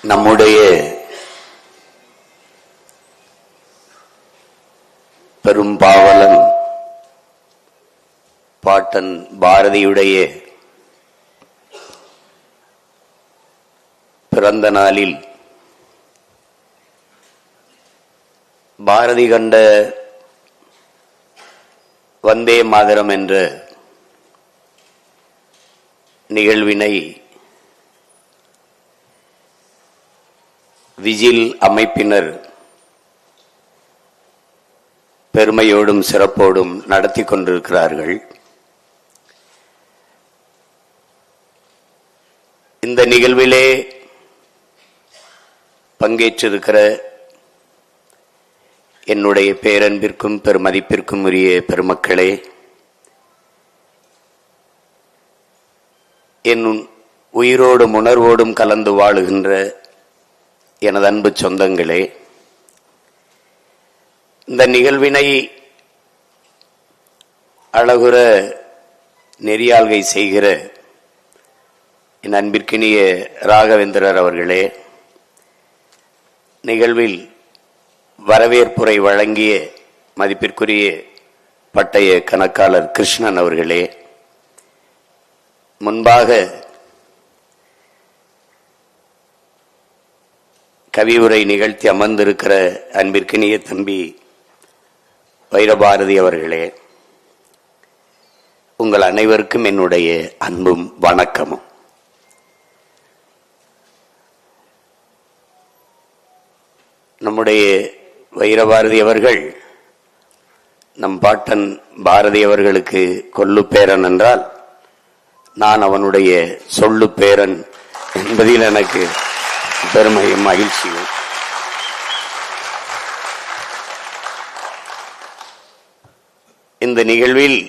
நம்முடைய பெரும்பாவலன் பாட்டன் பாரதியுடைய பிறந்த நாளில் பாரதி கண்ட வந்தே மாதரம் என்ற நிகழ்வினை விஜில் அமைப்பினர் பெருமையோடும் சிறப்போடும் நடத்தி கொண்டிருக்கிறார்கள். இந்த நிகழ்விலே பங்கேற்றிருக்கிற என்னுடைய பேரன்பிற்கும் பெருமதிப்பிற்கும் உரிய பெருமக்களே, என் உயிரோடும் உணர்வோடும் கலந்து வாழுகின்ற எனது அன்பு சொந்தங்களே, இந்த நிகழ்வினை அழகுற நெறியாள்கை செய்கிற என் அன்பிற்கினிய ராகவேந்திரர் அவர்களே, நிகழ்வில் வரவேற்புரை வழங்கிய மதிப்பிற்குரிய பட்டய கணக்காளர் கிருஷ்ணன் அவர்களே, முன்பாக கவியுரை நிகழ்த்தி அமர்ந்திருக்கிற அன்பிற்கினிய தம்பி வைரபாரதி அவர்களே, உங்கள் அனைவருக்கும் என்னுடைய அன்பும் வணக்கமும். நம்முடைய வைரபாரதி அவர்கள் நம் பாட்டன் பாரதி அவர்களுக்கு கொல்லு பேரன் என்றால், நான் அவனுடைய சொல்லு பேரன் என்பதில் எனக்கு பெருமையும் மகிழ்ச்சியும். இந்த நிகழ்வில்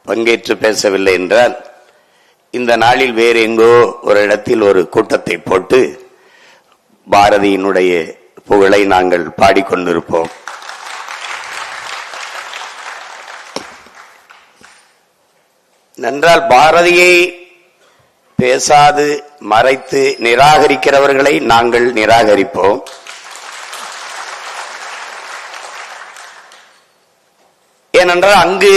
பங்கேற்று பேசவில்லை என்றால், இந்த நாளில் வேறு எங்கோ ஒரு இடத்தில் ஒரு கூட்டத்தை போட்டு பாரதியினுடைய புகழை நாங்கள் பாடிக்கொண்டிருப்போம். நன்றால் பாரதியை பேசாது மறைத்து நிராகரிக்கிறவர்களை நாங்கள் நிராகரிப்போம். ஏனென்றால் அங்கு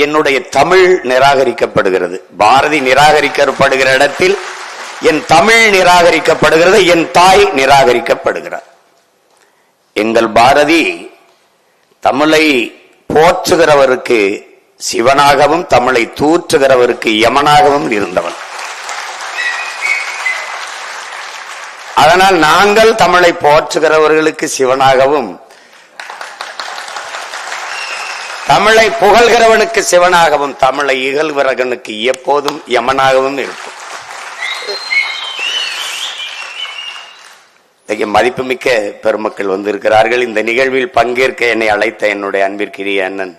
என்னுடைய தமிழ் நிராகரிக்கப்படுகிறது. பாரதி நிராகரிக்கப்படுகிற இடத்தில் என் தமிழ் நிராகரிக்கப்படுகிறது, என் தாய் நிராகரிக்கப்படுகிறார். எங்கள் பாரதி தமிழை போற்றுகிறவருக்கு சிவனாகவும் தமிழை தூற்றுகிறவருக்கு யமனாகவும் இருந்தவன். அதனால் நாங்கள் தமிழை போற்றுகிறவர்களுக்கு சிவனாகவும், தமிழை புகழ்கிறவனுக்கு சிவனாகவும், தமிழை இகழ்கிறவனுக்கு எப்போதும் யமனாகவும் இருக்கும். மதிப்புமிக்க பெருமக்கள் வந்திருக்கிறார்கள். இந்த நிகழ்வில் பங்கேற்க என்னை அழைத்த என்னுடைய அன்பிற்குரிய அண்ணன்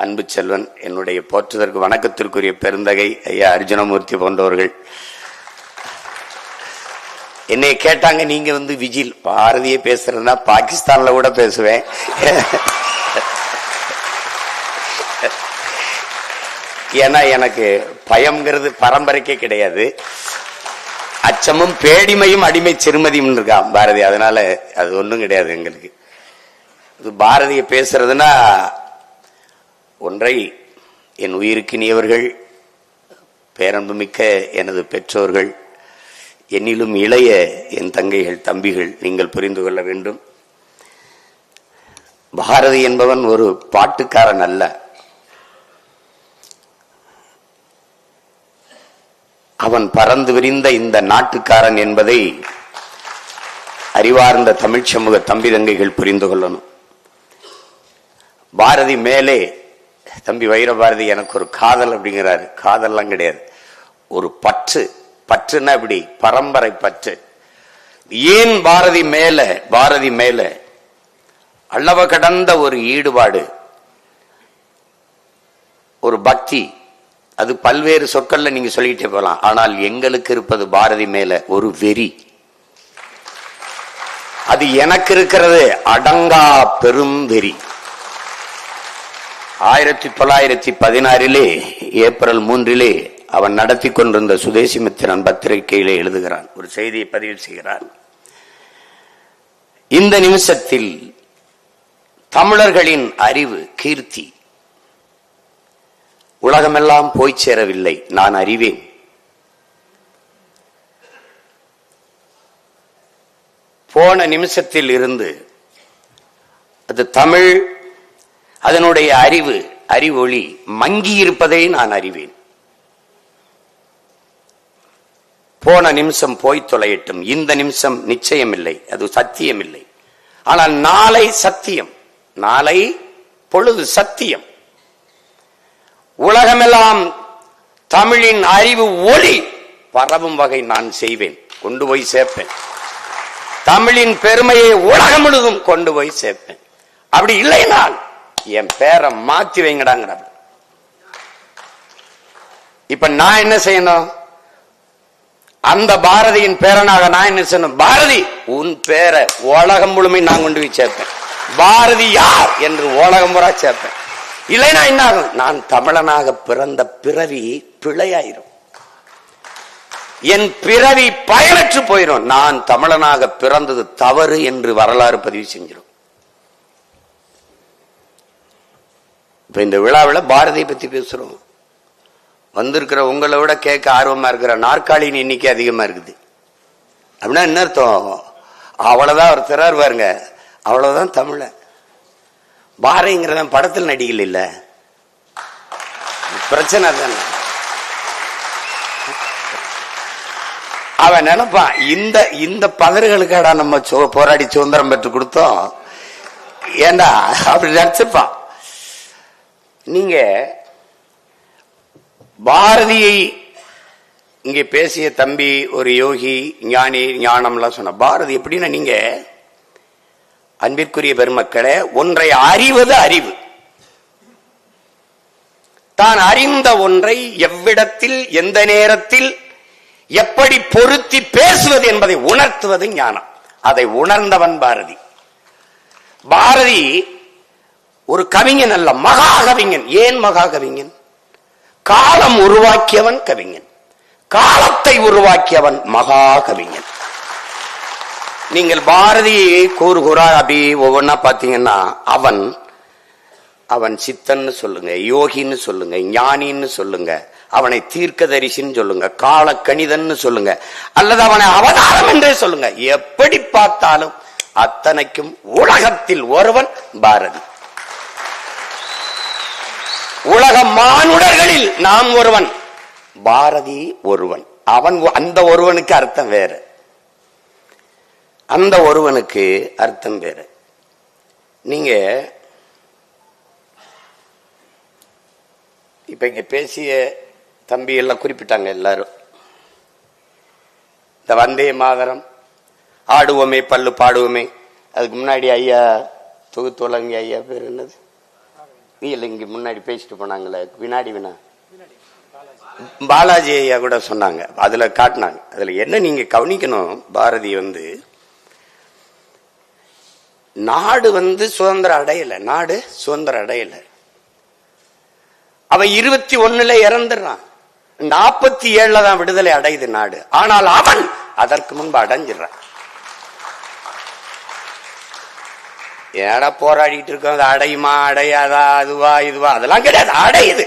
அன்பு செல்வன், என்னுடைய போற்றுதற்கு வணக்கத்திற்குரிய பெருந்தகை ஐயா அர்ஜுனமூர்த்தி போன்றவர்கள் என்னை கேட்டாங்க, நீங்க விஜில் பாரதியை பேசுறதுனா பாகிஸ்தான்ல கூட பேசுவேன், ஏன்னா எனக்கு பயம்ங்கிறது பரம்பரைக்கே கிடையாது. அச்சமும் பேடிமையும் அடிமை சிறுமதியும் இருக்கான் பாரதி, அதனால அது ஒன்றும் கிடையாது எங்களுக்கு. இது பாரதியை பேசுறதுன்னா, ஒன்றை என் உயிருக்கினியவர்கள், பேரன்புமிக்க எனது பெற்றோர்கள், என்னிலும் இளைய என் தங்கைகள் தம்பிகள், நீங்கள் புரிந்து கொள்ள வேண்டும். பாரதி என்பவன் ஒரு பாட்டுக்காரன் அல்ல, அவன் பறந்து விரிந்த இந்த நாட்டுக்காரன் என்பதை அறிவார்ந்த தமிழ் சமூக தம்பி தங்கைகள் புரிந்து கொள்ளணும். பாரதி மேலே தம்பி வைரபாரதி எனக்கு ஒரு காதல் அப்படிங்கிறாரு. காதல்லாம் கிடையாது, ஒரு பற்று. பற்றுன்னா இப்படி பரம்பரை பற்று. ஏன் பாரதி மேல அளவ கடந்த ஒரு ஈடுபாடு, ஒரு பக்தி. அது பல்வேறு சொற்கள்ல நீங்க சொல்லிட்டே போகலாம். ஆனால் எங்களுக்கு இருப்பது பாரதி மேல ஒரு வெறி. அது எனக்கு இருக்கிறது அடங்கா பெரும் வெறி. 1916 ஏப்ரல் 3 அவன் நடத்தி கொண்டிருந்த சுதேசிமித்திரன் பத்திரிகையிலே எழுதுகிறான், ஒரு செய்தியை பதிவு செய்கிறான். இந்த நிமிஷத்தில் தமிழர்களின் அறிவு, கீர்த்தி உலகமெல்லாம் போய் சேரவில்லை, நான் அறிவேன். போன நிமிஷத்தில் இருந்து அது தமிழ், அதனுடைய அறிவொளி மங்கி இருப்பதை நான் அறிவேன். போன நிமிஷம் போய் தொலையட்டும், இந்த நிமிஷம் நிச்சயம் இல்லை, அது சத்தியம் இல்லை. ஆனால் நாளை சத்தியம், நாளை பொழுது சத்தியம். உலகமெல்லாம் தமிழின் அறிவு ஒளி பரவும் வகை நான் செய்வேன், கொண்டு போய் சேர்ப்பேன். தமிழின் பெருமையை உலகம் முழுதும் கொண்டு போய் சேர்ப்பேன். அப்படி இல்லைனால் என் பேரை மாத்தி வைங்கடாங்க. இப்ப நான் என்ன செய்யணும்? அந்த பாரதியின் பேரனாக நான் என்ன செய்யணும்? பாரதி உன் பேரை உலகம் முழுமை நான் கொண்டு போய் சேர்ப்பேன். பாரதி யார் என்று உலகம் முறை சேர்ப்பேன். இல்லைன்னா என்ன ஆகும்? நான் தமிழனாக பிறந்த பிறவி பிழையாயிரும், என் பிறவி பயனற்று போயிடும். நான் தமிழனாக பிறந்தது தவறு என்று வரலாறு பதிவு செஞ்சிடும். இப்ப இந்த விழாவில் பாரதியை பத்தி பேசுறோம். வந்திருக்கிற உங்களை விட கேட்க ஆர்வமா இருக்கிற நாற்காலியின் எண்ணிக்கை அதிகமா இருக்குது. அப்படின்னா என்ன அர்த்தம்? அவ்வளவுதான் ஒரு திறர் பாருங்க, அவ்வளவுதான் தமிழ. பாரதிங்கிறத படத்தில் நடிக்கல, இல்ல பிரச்சனை தானே. அவன் நினைப்பான், இந்த பதறுகளுக்காடா நம்ம போராடி சுதந்திரம் பெற்று கொடுத்தோம், ஏண்டா அப்படி நினைச்சுப்பான். நீங்க பாரதியை இங்கே பேசிய தம்பி ஒரு யோகி, ஞானி, ஞானம்லாம் சொன்ன பாரதி எப்படின்னா, நீங்க அன்பிற்குரிய பெருமக்களே, ஒன்றை அறிவது அறிவு. தான் அறிந்த ஒன்றை எவ்விடத்தில் எந்த நேரத்தில் எப்படி பொருத்தி பேசுவது என்பதை உணர்த்துவது ஞானம். அதை உணர்ந்தவன் பாரதி. பாரதி ஒரு கவிஞன் அல்ல, மகா கவிஞன். ஏன் மகா கவிஞன்? காலம் உருவாக்கியவன் கவிஞன், காலத்தை உருவாக்கியவன் மகா கவிஞன். நீங்கள் பாரதியை கூறுகிறா அப்படி ஒவ்வொன்னா பாத்தீங்கன்னா, அவன் சித்தன்னு சொல்லுங்க, யோகின்னு சொல்லுங்க, ஞானின்னு சொல்லுங்க, அவனை தீர்க்கதரிசின்னு சொல்லுங்க, கால கணிதன்னு சொல்லுங்க, அல்லது அவனை அவதாரம் என்றே சொல்லுங்க. எப்படி பார்த்தாலும் அத்தனைக்கும் உலகத்தில் ஒருவன் பாரதி. உலக மானுடர்களில் நாம் ஒருவன், பாரதி ஒருவன். அவன், அந்த ஒருவனுக்கு அர்த்தம் வேறு, அந்த ஒருவனுக்கு அர்த்தம் வேறு. நீங்க இப்ப இங்க பேசிய தம்பி எல்லாம் குறிப்பிட்டாங்க எல்லாரும். இந்த வந்தே மாதரம், ஆடுவோமே பல்லு பாடுவோமே, அதுக்கு முன்னாடி ஐயா தொகுத்தோலங்க ஐயா பேர் என்னது, இல்ல இங்க முன்னாடி பேசிட்டு போனாங்களே, வினாடி வினா பாலாஜி ஐயா கூட சொன்னாங்க, அதுல காட்டினாங்க. அதுல என்ன நீங்க கவனிக்கணும், பாரதி நாடு சுதந்திரம் அடையல, நாடு சுதந்திரம் அடையல. அவன் 21 இறந்துடுறான், 47 தான் விடுதலை அடையுது நாடு. ஆனால் அவன் அதற்கு முன்பு அடைஞ்சிடறான். ஏடா போராடிட்டு இருக்கோம், அது அடையுமா அடையாதா, அதுவா இதுவா, அதெல்லாம் கிடையாது, அடையுது.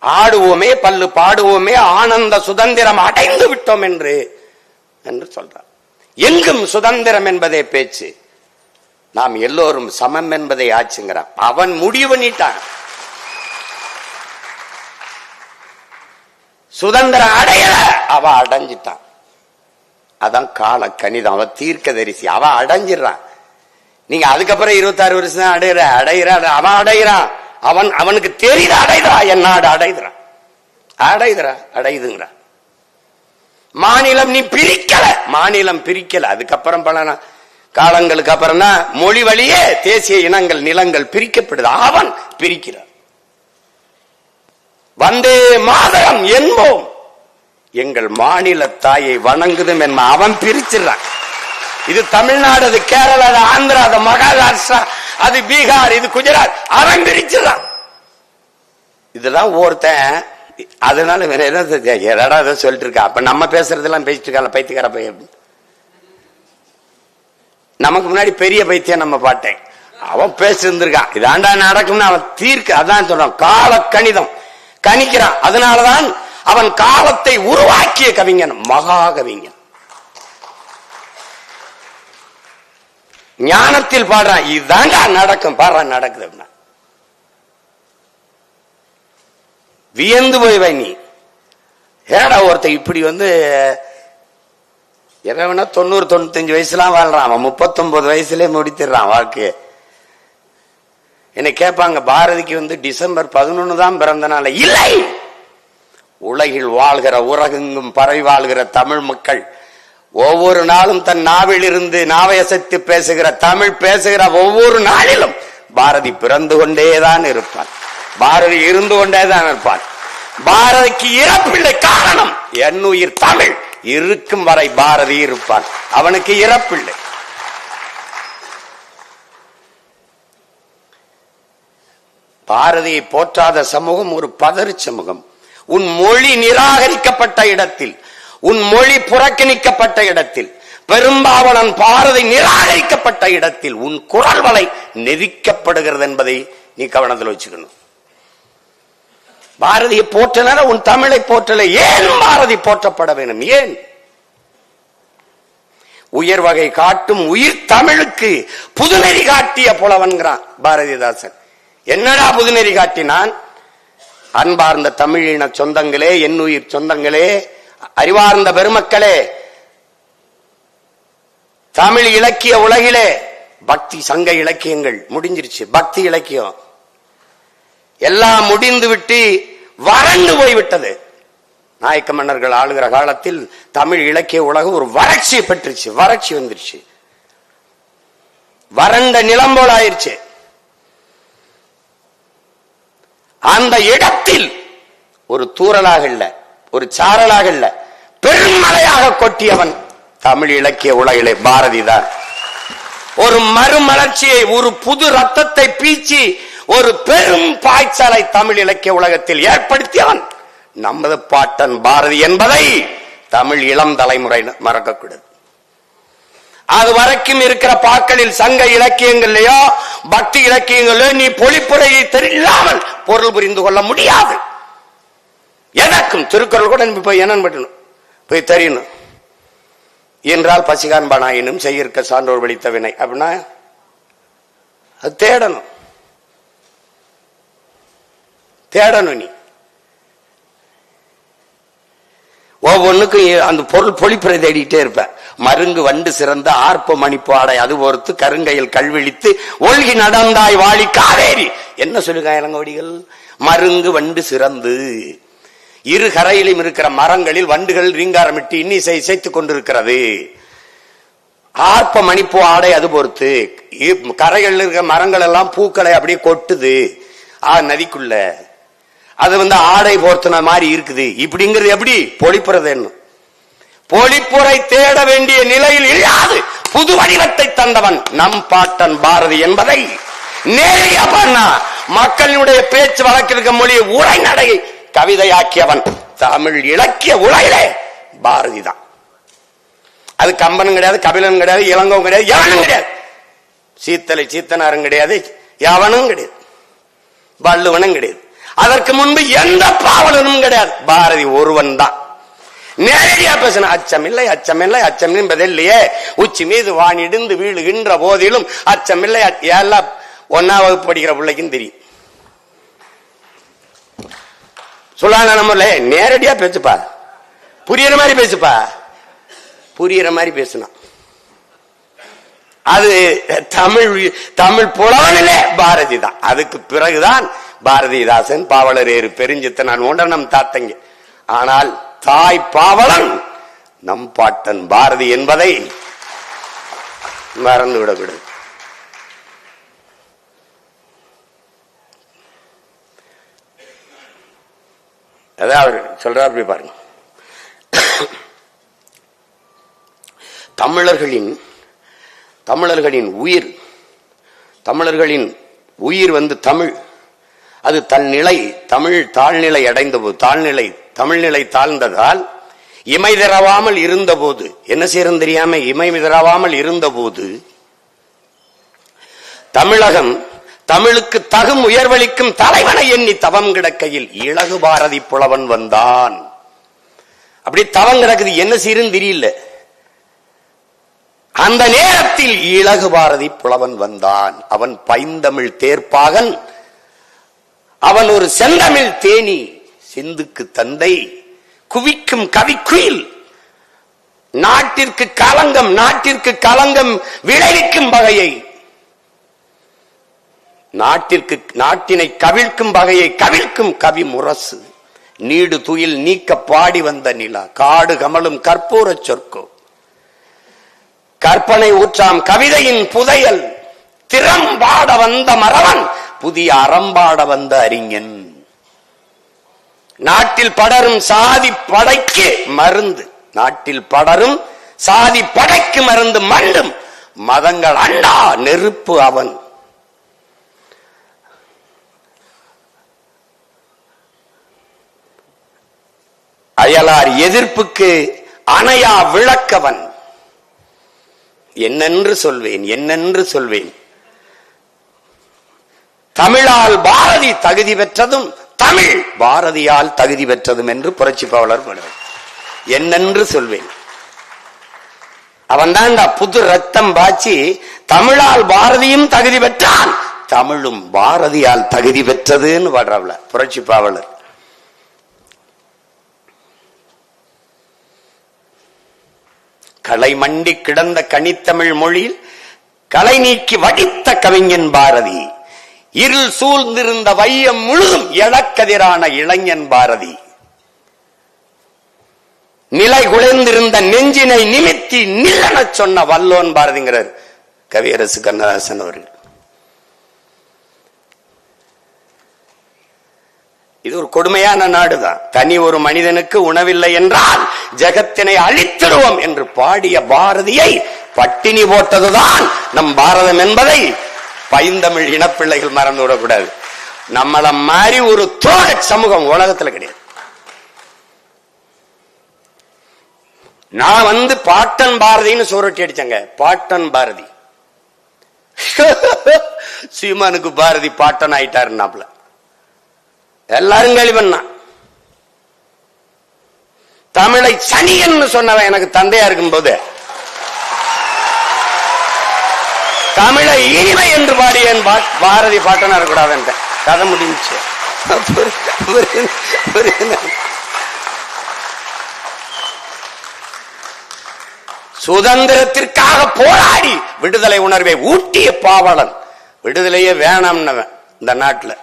ஆடுவோமே பல்லு பாடுவோமே, ஆனந்த சுதந்திரம் அடைந்து விட்டோம் என்று சொல்றான். எங்கும் சுதந்திரம் என்பதே பேச்சு, நாம் எல்லோரும் சமம் என்பதை ஆச்சுங்கிறான். அவன் முடிவு பண்ணிட்டான், சுதந்திரம் அடையல, அவ அடைஞ்சிட்டான். அதான் கால கணிதம், அவ தீர்க்கதரிசி, அவ அடைஞ்சிடறான். நீங்க அதுக்கப்புறம் 26 வருஷம் அடையிறான், அவன் அடைகிறான். அவனுக்கு தெரியுது அடைகிறான், என் நாடு அடைகிறான், அடையுதுங்கிறான். மாநிலம் நீ பிரிக்கல, மாநிலம் பிரிக்கல. அதுக்கப்புறம் பல காலங்களுக்கு அப்புறம் தான் மொழி வழியே தேசிய இனங்கள் நிலங்கள் பிரிக்கப்படுது. அவன் பிரிக்கிறான். வந்தே மாதரம் என்போம், எங்கள் மாநில தாயை வணங்குதும் என்ப அவன் பிரிச்சிடறான். இது தமிழ்நாடு, அது கேரளா, அது ஆந்திரா, அது மகாராஷ்டிரா, அது பீகார், இது குஜராத், அவன் பிரிச்சிடறான். இதெல்லாம் ஒருத்தன் அதனால வேற ஏதாவது சொல்லிட்டு இருக்கா. அப்ப நம்ம பேசுறதெல்லாம் பேசிட்டு இருக்கா பைத்தியக்கார பையன். நமக்கு முன்னாடி பெரிய பைத்தியம் நம்ம பாட்டேன், அவன் பேசிருந்திருக்கான். இதாண்டா நடக்கும்னு அவன் தீர்க்க, அதான் சொல்றான், கால கணிதம் கணிக்கிறான். அதனாலதான் அவன் காலத்தை உருவாக்கிய கவிஞன், மகா கவிஞன். ஞானத்தில் பாடுறான், இதுதாண்டா நடக்கும், பாடுறான் நடக்குது அப்படின்னா வியந்து போய் வை. நீ ஏடா ஒருத்த இப்படி எவனா 90-95 வயசுலாம் வாழ்றான், அவன் 39 வயசுலயே முடித்திடுறான் வாழ்க்கைய. என்னை கேட்பாங்க, பாரதிக்கு டிசம்பர் 11 தான் பிறந்த நாள். இல்லை, உலகில் வாழ்கிற உலகெங்கும் பரவி வாழ்கிற தமிழ் மக்கள் ஒவ்வொரு நாளும் தன் நாவில் இருந்து நாவையசைத்து பேசுகிற தமிழ் பேசுகிற ஒவ்வொரு நாளிலும் பாரதி பிறந்து கொண்டேதான் இருப்பான், பாரதி இருந்து கொண்டேதான் இருப்பான். பாரதிக்கு இறப்பில்லை, காரணம் என்னுயிர் தமிழ் இருக்கும் வரை பாரதி இருப்பான், அவனுக்கு இறப்பில்லை. பாரதியை போற்றாத சமூகம் ஒரு பதறு சமூகம். உன் மொழி நிராகரிக்கப்பட்ட இடத்தில், உன் மொழி புறக்கணிக்கப்பட்ட இடத்தில், பெரும்பாவனன் பாரதி நிராகரிக்கப்பட்ட இடத்தில் உன் குரல் வலை நெரிக்கப்படுகிறது என்பதை நீ கவனத்தில் வச்சுக்கணும். பாரதியை போற்றல, உன் தமிழை போற்றல. ஏன் பாரதி போற்றப்பட வேண்டும்? ஏன்? உயர் வகை காட்டும் உயிர் தமிழுக்கு புதுநெறி காட்டிய புலவன்கிறான் பாரதிதாசன். என்னடா புதுநெறி காட்டினான்? அன்பார்ந்த தமிழின சொந்தங்களே, என்னுயிர் சொந்தங்களே, அறிவார்ந்த பெருமக்களே, தமிழ் இலக்கிய உலகிலே பக்தி சங்க இலக்கியங்கள் முடிஞ்சிருச்சு, பக்தி இலக்கியம் எல்லாம் முடிந்து விட்டு வறண்டு போய்விட்டது. நாயக்க மன்னர்கள் ஆளுகிற காலத்தில் தமிழ் இலக்கிய உலகம் ஒரு வறட்சி பெற்றுச்சு, வறட்சி வந்துருச்சு, வறண்ட நிலம் போல ஆயிருச்சு. அந்த இடத்தில் ஒரு தூறலாக இல்ல, ஒரு சாரலாக இல்ல, பெருமழையாக கொட்டியவன் தமிழ் இலக்கிய உலகிலே பாரதிதான். ஒரு மறுமலர்ச்சியை, ஒரு புது ரத்தத்தை பீச்சி ஒரு பெரும் பாய்ச்சலை தமிழ் இலக்கிய உலகத்தில் ஏற்படுத்தியவன் நமது பாட்டன் பாரதி என்பதை தமிழ் இளம் தலைமுறை மறக்கக்கூடாது. அது வரைக்கும் இருக்கிற பாக்களில் சங்க இலக்கியங்களையோ பக்தி இலக்கியங்களோ நீ பொழிப்புரையை தெரியாமல் பொருள் புரிந்து கொள்ள முடியாது. எனக்கும் திருக்குறள் கூட போய் என்னன்னு போய் தெரியணும் என்றால் பசிகான்பானாயினும் செய்யிருக்க சான்றோர் வலித்த வினை அப்படின்னா அது தேடணும், தேடணும். நீ ஒவ்வொன்னுக்கும் அந்த பொருள் பொழிப்புரை தேடிட்டே இருப்ப. மருங்கு வண்டு சிறந்த ஆர்ப்ப மணிப்பு ஆடை அது பொறுத்து கருங்கையில் கல்விழித்து ஒல்கி நடந்தாய் வாழி காவேரி. என்ன சொல்லுங்க இளங்கோடிகள்? மருங்கு வண்டு சிறந்து, இரு கரையிலும் இருக்கிற மரங்களில் வண்டுகள் ரீங்காரமிட்டு இன்னிசை இசைத்துக் கொண்டிருக்கிறது. ஆர்ப்ப மணிப்பு ஆடை அது பொறுத்து, கரைகளில் இருக்கிற மரங்கள் எல்லாம் பூக்களை அப்படியே கொட்டுது நதிக்குள்ள, அது ஆடை போர்த்தின மாதிரி இருக்குது. இப்படிங்கிறது எப்படி பொழிப்புறது? என்ன பொழிப்புரை தேட வேண்டிய நிலையில் இல்லாது புது வடிவத்தை தந்தவன் நம் பாட்டன் பாரதி என்பதை நேரடியா பண்ணா மக்களுடைய பேச்சு வழக்கிற்கு மொழியை உரைநடையை கவிதையாக்கியவன் தமிழ் இலக்கிய உலகிலே பாரதி தான். அது கம்பனும் கிடையாது, கபிலனும் கிடையாது, இளங்கோவும் கிடையாது, எவனும் கிடையாது, சீத்தலை சீத்தனாரும் கிடையாது, எவனும் கிடையாது, வள்ளுவனும் கிடையாது, அதற்கு முன்பு எந்த பாவலனும் கிடையாது, பாரதி ஒருவன் தான். நேரடியா பேசின அச்சமில்லை அச்சமில்லை அச்சம் என்பதில்லையே, உச்சி மீது வானிடிந்து வீழுகின்ற போதிலும் அச்சமில்லை. எல்லாம் 1ஆம் வகுப்பு படிக்கிற பிள்ளைக்கும் தெரியும். சொல்லாத நம்மள நேரடியா பேசுப்பா, புரியுற மாதிரி பேசுப்பா, புரியுற மாதிரி பேசினா அது தமிழ் புலவனிலே பாரதி தான். அதுக்கு பிறகுதான் பாரதிதாசன், பாவலரேறு பெருஞ்சித்தன் ஒன்ற நம் தாத்தங்க. ஆனால் தாய் பாவலன் நம் பாட்டன் பாரதி என்பதை மறந்து விடக்கூடாது. அதான் அவர் சொல்றார், அப்படி பாருங்க. தமிழர்களின் உயிர் தமிழ், அது தன்னிலை தமிழ் தாழ்நிலை அடைந்த போது, தமிழ்நிலை தாழ்ந்ததால் இமை திறவாமல் இருந்த போது என்ன செய்யறது தெரியாம இமை திறவாமல் இருந்த போது தமிழகம் தமிழுக்கு தகும் உயர்வளிக்கும் தலைவனை எண்ணி தவம் கிடக்கையில் இலகு பாரதி புலவன் வந்தான். அப்படி தவம் கிடக்குது, என்ன செய்யறன்னு தெரியல. அந்த நேரத்தில் இலகு பாரதி புலவன் வந்தான். அவன் பைந்தமிழ் தேர்ப்பாகன், அவன் ஒரு செந்தமிழ் தேனி, சிந்துக்கு தந்தை, குவிக்கும் கவிக்குயில், நாட்டிற்கு களங்கம் விளைவிக்கும் வகையை, நாட்டினை கவிழ்க்கும் வகையை கவிழ்க்கும் கவி முரசு, நீடு துயில் நீக்க பாடி வந்த நிலா, காடு கமலும் கற்பூர சொற்கோ, கற்பனை ஊற்றாம் கவிதையின் புதையல், திறம்பாட வந்த மறவன், புதிய அறம்பாட வந்த அறிஞன், நாட்டில் படரும் சாதி படைக்கு மருந்து, நாட்டில் படரும் சாதி படைக்கு மருந்து மண்டும் மதங்கள் அண்டா நெருப்பு அவன். அயலார் எதிர்ப்புக்கு அணையா விளக்கவன். என்னென்று சொல்வேன். தமிழால் பாரதி தகுதி பெற்றதும் தமிழ் பாரதியால் தகுதி பெற்றதும் என்று புரட்சி பாவலர் பாடுவார். என்னென்று சொல்வேன். அவன் தான் புது ரத்தம் பாய்ச்சி தமிழால் பாரதியும் தகுதி பெற்றான், தமிழும் பாரதியால் தகுதி பெற்றதுன்னு பாடுறாப்ல புரட்சி பாவலர். களை மண்டி கிடந்த கனித்தமிழ் மொழியில் களை நீக்கி வடித்த கவிஞன் பாரதி, இருள் சூழ்ந்திருந்த வையம் முழுதும் எழக்கதிரான இளைஞன் பாரதி, நிலை குலைந்திருந்த நெஞ்சினை நிமித்தி நில்லன சொன்ன வல்லோன் பாரதிங்கிறார் கவியரசு கண்ணதாசன் அவர்கள். இது ஒரு கொடுமையான நாடுதான். தனி ஒரு மனிதனுக்கு உணவில்லை என்றால் ஜகத்தினை அழித்திடுவோம் என்று பாடிய பாரதியை பட்டினி போட்டதுதான் நம் பாரதம் என்பதை பைந்தமிழ் இனப்பிள்ளைகள் மறந்து விடக்கூடாது. நம்மள மாதிரி ஒரு தோழ சமூகம் உலகத்துல கிடையாது. நான் பாட்டன் பாரதின்னு சோரட்டி அடிச்சங்க. பாட்டன் பாரதி சீமானுக்கு பாரதி பாட்டன் ஆயிட்டாருன்னாப்ல எல்லாரும் கேள்வி பண்ணா. தமிழை சனியன்னு சொன்னவன் எனக்கு தந்தையா இருக்கும் போது தமிழை இனிமை என்று பாடியன் பாரதி பாட்டனா இருக்கக்கூடாது கதை முடிஞ்சு. சுதந்திரத்திற்காக போராடி விடுதலை உணர்வை ஊட்டிய பாவலன், விடுதலையே வேணாம்னவன் இந்த நாட்டுல.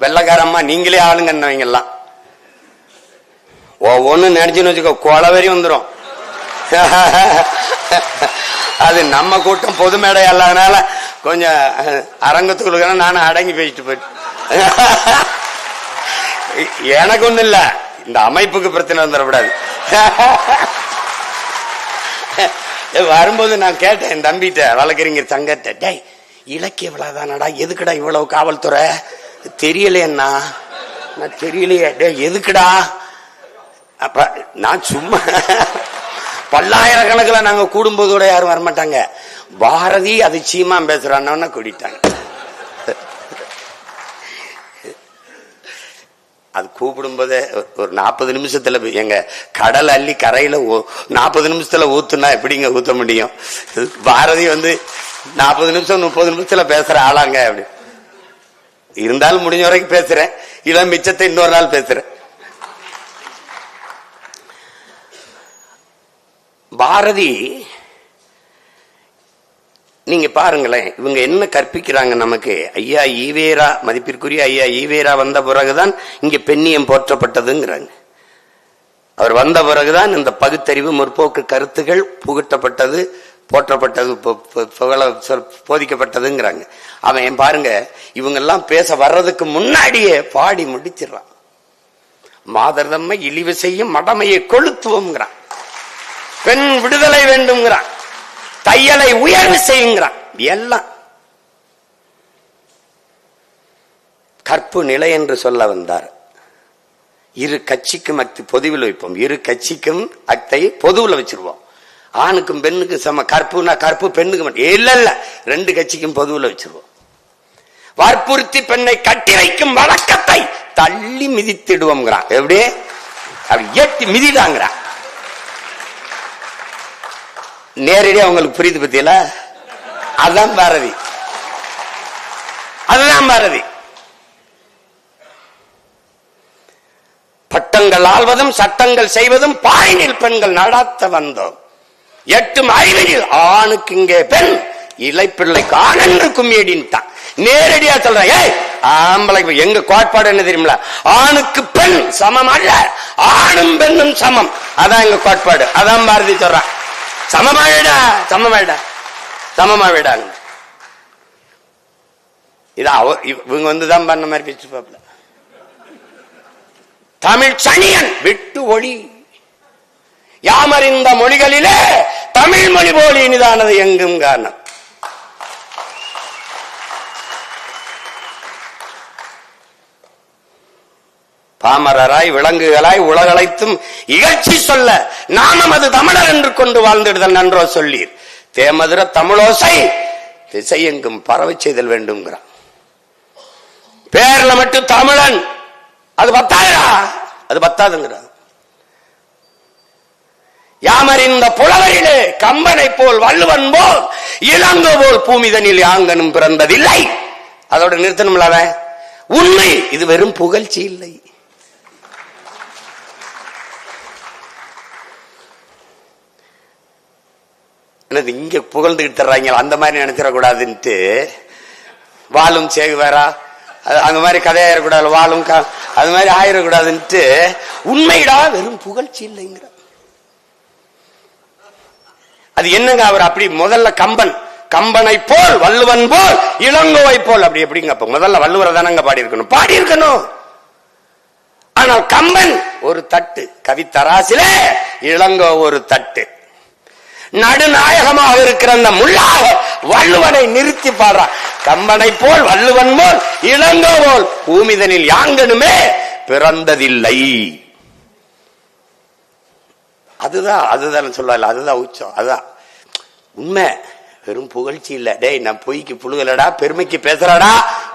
வெள்ளக்காரம்மா நீங்களே ஆளுங்கன்னவங்கெல்லாம் ஒவ்வொன்னு நினைச்சுன்னு வச்சுக்கோ, கொலவெறி வந்துடும். அது நம்ம கூட்டம் பொது மேடை அல்லாதனால கொஞ்சம் அரங்கத்துக்குள்ள நானும் அடங்கி பேசிட்டு போயிட்டு, எனக்கு ஒண்ணு இல்ல, இந்த அமைப்புக்கு பிரச்சனை வந்துடக்கூடாது. வரும்போது நான் கேட்டேன் என் தம்பிட்ட, வழக்கறிஞர் சங்கத்தை, டேய் இலக்கிய விழாதானடா, எதுக்குடா இவ்வளவு காவல்துறை? தெரியலையண்ணா. நான் தெரியலையே. டே எதுக்குடா? அப்ப நான் சும்மா பல்லாயிரக்கணக்கில் நாங்க கூடும்போதோட யாரும் வரமாட்டாங்க. பாரதி அது சீமா பேசுறான்னு கூட்டிட்டாங்க. அது கூப்பிடும் போதே ஒரு 40 நிமிஷத்துல எங்க கடல் அள்ளி கரையில 40 நிமிஷத்துல ஊத்துனா எப்படிங்க ஊத்த முடியும்? பாரதி 40 நிமிஷம் 30 நிமிஷத்துல பேசுற ஆளாங்க. அப்படி இருந்தாலும் முடிஞ்ச வரைக்கும் பேசுறேன், இதான் மிச்சத்தை இன்னொரு நாள் பேசுறேன். பாரதி நீங்க பாருங்களேன், இவங்க என்ன கற்பிக்கிறாங்க நமக்கு. ஐயா ஈவேரா, மதிப்பிற்குரிய ஐயா ஈவேரா வந்த பிறகுதான் இங்க பெண்ணியம் போற்றப்பட்டதுங்கிறாங்க. அவர் வந்த பிறகுதான் இந்த பகுத்தறிவு முற்போக்கு கருத்துகள் புகட்டப்பட்டது, போற்றப்பட்டது, போதிக்கப்பட்டதுங்கிறாங்க. அவன் பாருங்க, இவங்க எல்லாம் பேச வர்றதுக்கு முன்னாடியே பாடி முடிச்சிடறான். மாதர்தம்மை இழிவு செய்யும் மடமையை கொளுத்துவோம்ங்கிறான், பெண் விடுதலை வேண்டும்ங்கிறான், தையலை உயர்வு செய்யுங்கிறான். எல்லாம் கற்பு நிலை என்று சொல்ல வந்தார். இரு கட்சிக்கும் அக்தி பொதுவில் வைப்போம், இரு கட்சிக்கும் அக்தை பொதுவில் வச்சிருவோம். ஆணுக்கும் பெண்ணுக்கும் சம. கற்புனா கற்பு பெண்ணுக்கு மட்டும் இல்ல, இல்ல, ரெண்டு கட்சிக்கும் பொதுவில் வச்சிருவோம். வற்புறுத்தி பெண்ணை கட்டி வைக்கும் வழக்கத்தை தள்ளி மிதித்திடுவோம்ங்கிறான். எப்படி? அப்படி ஏற்றி மிதிடாங்கிறான். நேரடியா உங்களுக்கு புரியுது பத்தியில? அதுதான் பாரதி, அதுதான் பாரதி. பட்டங்கள் ஆள்வதும் சட்டங்கள் செய்வதும் பாயினில் பெண்கள் நடாத்த வந்தோம். எட்டும் அறிவினில் ஆணுக்கு இங்கே பெண், இலைப்பிள்ளைக்கு ஆணன்று கும்மியடின்ட்டான். நேரடியா சொல்றேன். ஆம்பளை எங்க கோட்பாடு என்ன தெரியுமில? ஆணுக்கு பெண் சமம் அல்ல, ஆணும் பெண்ணும் சமம். அதான் எங்க கோட்பாடு. அதான் பாரதி சொல்றான். சமமாவிடா, சமமாவிடா, சமமாவிடாங்க. இது இவங்க வந்துதான் பண்ண மாதிரி பேச்சு பாப்பல. தமிழ் சனியன் விட்டு ஒளி யாமறிந்த மொழிகளிலே தமிழ் மொழி போல் இனிதானது எங்கும் காரணம். பாமரராய் விலங்குகளாய் உலகளைத்தும் இகழ்ச்சி சொல்ல நாமம் அது தமிழர் என்று கொண்டு வாழ்ந்திடுதல் நன்றோ சொல்லீர். தேமதுர தமிழோசை திசை எங்கும் பரவை செய்தல் வேண்டும்ங்கிறான். பேர்ல மட்டும் தமிழன், அது பத்தாதா? அது பத்தாதுங்கிறான். யாமறிந்த புலவரிலே கம்பனை போல் வள்ளுவன் போல் இளங்கோ போல் பூமிதனில் யாங்கனும் பிறந்ததில்லை. அதோட நிறுத்தணும்ல. உண்மை இது வெறும் புகழ்ச்சி இல்லை. இங்க புகழ்ந்துகிட்டு தர்றாங்க, அந்த மாதிரி நினைச்சிடக்கூடாதுன்ட்டு. வாழும் சேகுவாரா அந்த மாதிரி கதையாயிடக்கூடாது, வாழும் அது மாதிரி ஆயிடக்கூடாதுன்ட்டு உண்மைடா வெறும் புகழ்ச்சி இல்லைங்கிற. அது என்னங்க? அவர் அப்படி முதல்ல கம்பனை போல் வள்ளுவன் போல் இளங்கோவை போல் அப்படி எப்படிங்க? முதல்ல வள்ளுவரை தானங்க பாடி இருக்கணும். ஆனால் கம்பன் ஒரு தட்டு, கவித்தராசிலே இளங்கோ ஒரு தட்டு. நடுநாயகமாக இருக்கிற அந்த முள்ளாக வள்ளுவனை நிறுத்தி பாடுறான். கம்பனை போல் வள்ளுவன் போல் இளங்கோ போல் பூமிதனில் யாங்கனுமே பிறந்ததில்லை. அதுதான் சொல்லல, அதுதான் உச்சம், அதுதான் உண்மை. வெறும் புகழ்ச்சி இல்ல. டேய், நான் பொய்க்கு புழுகலடா, பெருமைக்கு பேசுறடா,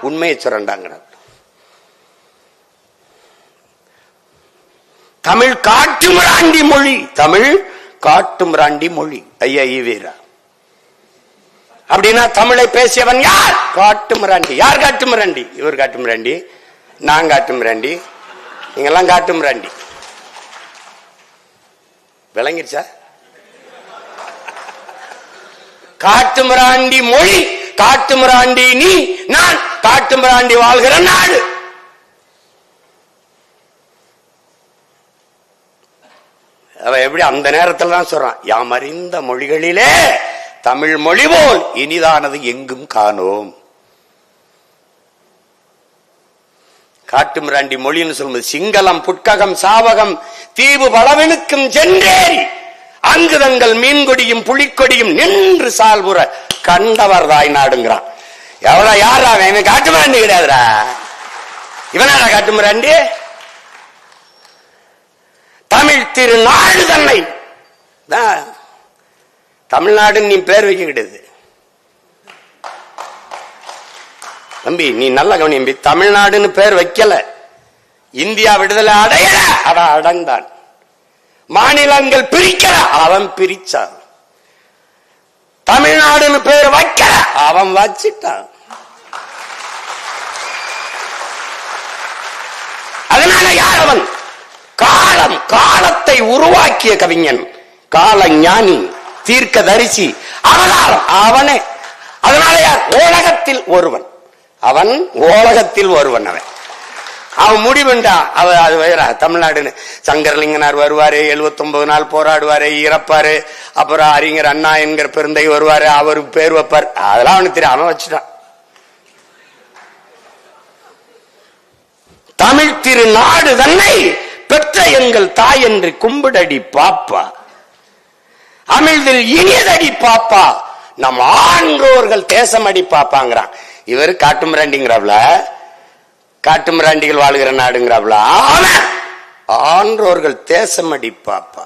உண்மையை சொல்றாங்க. தமிழ் காட்டுமிராண்டி மொழி, தமிழ் காட்டுமிராண்டி மொழி. ஐயா ஈவேரா அப்படின்னா தமிழை பேசியவன் யார்? காட்டுமிராண்டி. யார் காட்டுமிராண்டி? இவர் காட்டுமிராண்டி, நான் காட்டுமிராண்டி, நீங்கெல்லாம் காட்டுமிராண்டி. விளங்கிருச்சா? காட்டுமிராண்டி மொழி, காட்டுமிராண்டி நீ, நான் காட்டுமிராண்டி வாழ்கிற நாடு. அவன் எப்படி அந்த நேரத்தில் தான் சொல்றான், யாமறிந்த மொழிகளிலே தமிழ் மொழி போல் இனிதானது எங்கும் காணோம். காட்டுமிராண்டி மொழின்னு சொல்லும்போது சிங்களம் புட்ககம் சாவகம் தீவு பலவனுக்கும் சென்றேறி அங்கு தங்கள் மீன்கொடியும் புலிக்கொடியும் நின்று சால்புற கண்டவர் தாய் நாடுங்கிறான். எவ்வளவு யாரா அவன்? காட்டுமிராண்டி கிடையாதுரா. இவனாரா காட்டுமிராண்டி? தமிழ் திருநாடு தன்னை தமிழ்நாடுன்னு நீ பேர் வைக்க கிடையாது தம்பி. நீ நல்ல கவனி, தமிழ்நாடுன்னு பேர் வைக்கல. இந்தியா விடுதலை அடையல, அவன் அடைந்தான். மாநிலங்கள் பிரிக்கல, அவன் பிரிச்சான். தமிழ்நாடுன்னு பேர் வைக்கல, அவன் வச்சிட்டான். அதனால யார் அவன்? காலத்தை உருவாக்கிய கவிஞன், கால ஞானி, தீர்க்க தரிசி, அவதாரம் அவனே. அதனால யார்? ஓலகத்தில் ஒருவன். அவன் ஓலகத்தில் ஒருவன். அவன் முடிவுண்டா. அது வேற தமிழ்நாடுன்னு. சங்கரலிங்கனார் வருவாரு, 79 நாள் போராடுவாரு, இறப்பாரு. அப்புறம் அறிஞர் அண்ணா என்கிற பெருந்தை வருவாரு, அவருக்கு பேர் வைப்பார். அதெல்லாம் அவனுக்கு தெரியும், அவன் வச்சுட்டான். தமிழ் திருநாடு தன்னை பெற்ற எங்கள் தாய் என்று கும்பிடடி பாப்பா, அமிழ்தில் இனியதடி பாப்பா, நம் ஆன்றோர்கள் தேசம் அடி பாப்பாங்கிறான். இவர் காட்டுமிராண்டிங்கிறவள காட்டு மிராண்டிகள் வாழ்கிற நாடுங்கிறாப்ல. ஆன்றோர்கள் தேசமடி பாப்பா,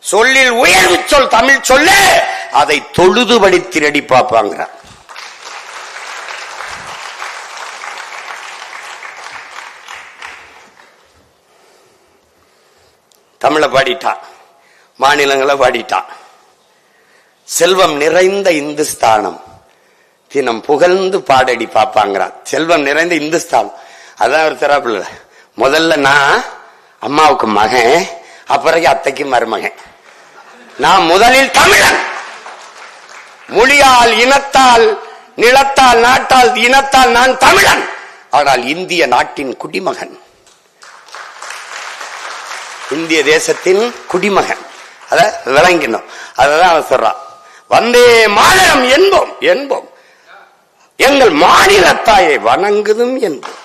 சொல்லில் உயர்வு சொல் தமிழ் சொல்லு, அதை தொழுதுபடித்திரடி பாப்பாங்கிற. தமிழை பாடிட்டான், மாநிலங்களை பாடிட்டான். செல்வம் நிறைந்த இந்துஸ்தானம் தினம் புகழ்ந்து பாடடி பாப்பாங்கிறான். செல்வம் நிறைந்த இந்துஸ்தானம், அதான் ஒரு தரப்புல. முதல்ல நான் அம்மாவுக்கு மகன், அப்புறம் அத்தைக்கு மருமகன். நான் முதலில் தமிழன். மொழியால், இனத்தால், நிலத்தால், நாட்டால், இனத்தால் நான் தமிழன். ஆனால் இந்திய நாட்டின் குடிமகன், இந்திய தேசத்தின் குடிமகன். அத விளங்கினோம். அததான் அவன் சொல்றான். வந்தே மாநிலம் என்போம் என்போம், எங்கள் மாநிலத்தாயை வணங்குதும் என்போம்.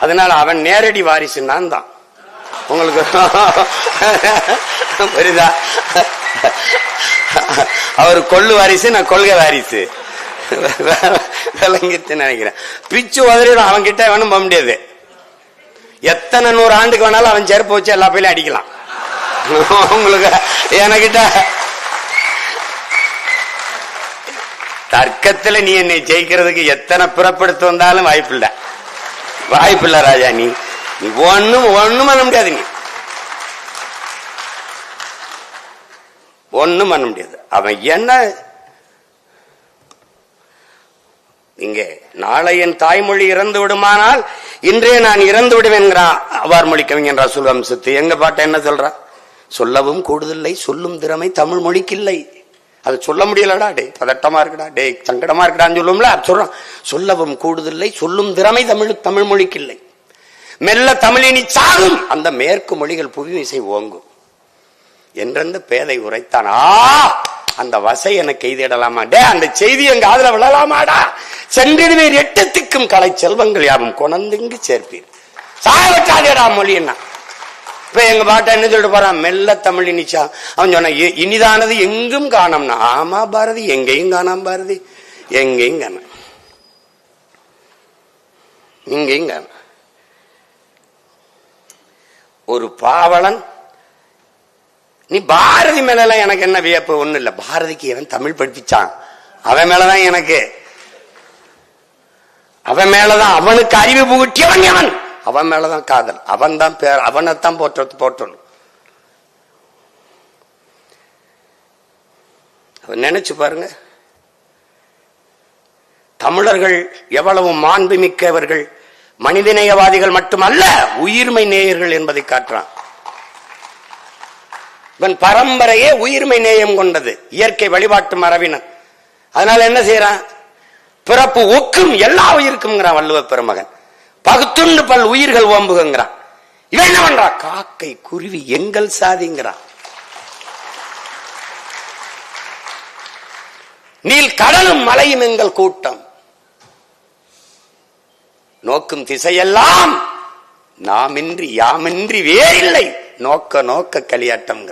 அதனால அவன் நேரடி வாரிசு நான் தான். உங்களுக்கு புரியுதா? அவர் கொள்ளு வாரிசு, நான் கொள்கை வாரிசு. விளங்கிட்டு நினைக்கிறேன். பிச்சு உதறிடும். அவன் கிட்ட வேணும் போக முடியாது. எத்தனை 100 ஆண்டுக்கு வேணாலும் அவன் செருப்பு வச்சு எல்லா பயிலும் அடிக்கலாம். உங்களுக்கு என்கிட்ட தர்க்கத்துல நீ என்னை ஜெயிக்கிறதுக்கு எத்தனை புறப்படுத்து வந்தாலும் வாய்ப்பில்லை, வாய்ப்பில்லை ராஜா. நீ ஒண்ணும் பண்ண முடியாது. நீ ஒண்ணும் பண்ண முடியாது. அவன் என்ன இங்கே நாளை என் தாய்மொழி இறந்து விடுமானால் இன்றே நான் இறந்து விடுவேன்கிறான் அவ்வாறு மொழி கவிஞன் ரசூல் வம்சத்து. எங்க பாட்ட என்ன சொல்றா? சொல்லவும் கூடுதில்லை சொல்லும் திறமை தமிழ் மொழிக்கு இல்லை. அது சொல்ல முடியலடா, டே பதட்டமா இருக்குடா, டே சங்கடமா இருக்குடான்னு சொல்லுவோம்ல, அது சொல்றான். சொல்லவும் கூடுதில்லை சொல்லும் திறமை தமிழ் மொழிக்கு இல்லை. மெல்ல தமிழினி சாகும், அந்த மேற்கு மொழிகள் புவிமிசை ஓங்கும் என்றெந்த பேதை உரைத்தான். அந்த வசை எனக்கு எய்திடலாமா? டே அந்த செய்தி எங்க ஆதரவு விழலாமாடா? சென்றிடுவீர் 8 திக்கும் கலை செல்வங்கள் யாவும் கொணந்துங்கு சேர்ப்பீர். சாயவற்றாதேடா மொழி என்ன. இப்ப எங்க பாட்டை என்ன சொல்லிட்டு போறான்? மெல்ல தமிழ் இனிச்சா. அவன் சொன்ன இனிதானது எங்கும் காணோம்னா. ஆமா பாரதி, எங்கேயும் காணாம பாரதி, எங்கேயும் காண, இங்கேயும் காண. ஒரு பாவலன். நீ பாரதி மேல எனக்கு என்ன வியப்பு? ஒண்ணு இல்ல. பாரதிக்கு எவன் தமிழ் படிப்பிச்சான்? அவன் மேலதான் எனக்கு, அவன் மேலதான், அவனுக்கு அறிவு புகுட்டியவன் எவன்? அவன் மேலதான் காதல். அவன் தான் பேர், அவனைத்தான் போற்றணும். நினைச்சு பாருங்க, தமிழர்கள் எவ்வளவு மாண்பு மிக்கவர்கள், மனிதநேயவாதிகள் மட்டுமல்ல, உயிர்மை நேயர்கள் என்பதை காட்டுறான். இவன் பரம்பரையே உயிர்மை நேயம் கொண்டது, இயற்கை வழிபாட்டு மரபினர். அதனால என்ன செய்யறான்? பிறப்பு ஒக்கும் எல்லா உயிருக்கும் வள்ளுவ பெருமகன். பகுத்துண்டு பல் உயிர்கள் ஓம்புகிறான். இவன் என்ன பண்றா? காக்கை குருவி எங்கள் சாதிங்கிறான். நீல் கடலும் மலையும் எங்கள் கூட்டம், நோக்கும் திசையெல்லாம் நாமின்றி யாமின்றி வேறில்லை, நோக்க நோக்க களியாட்டம்.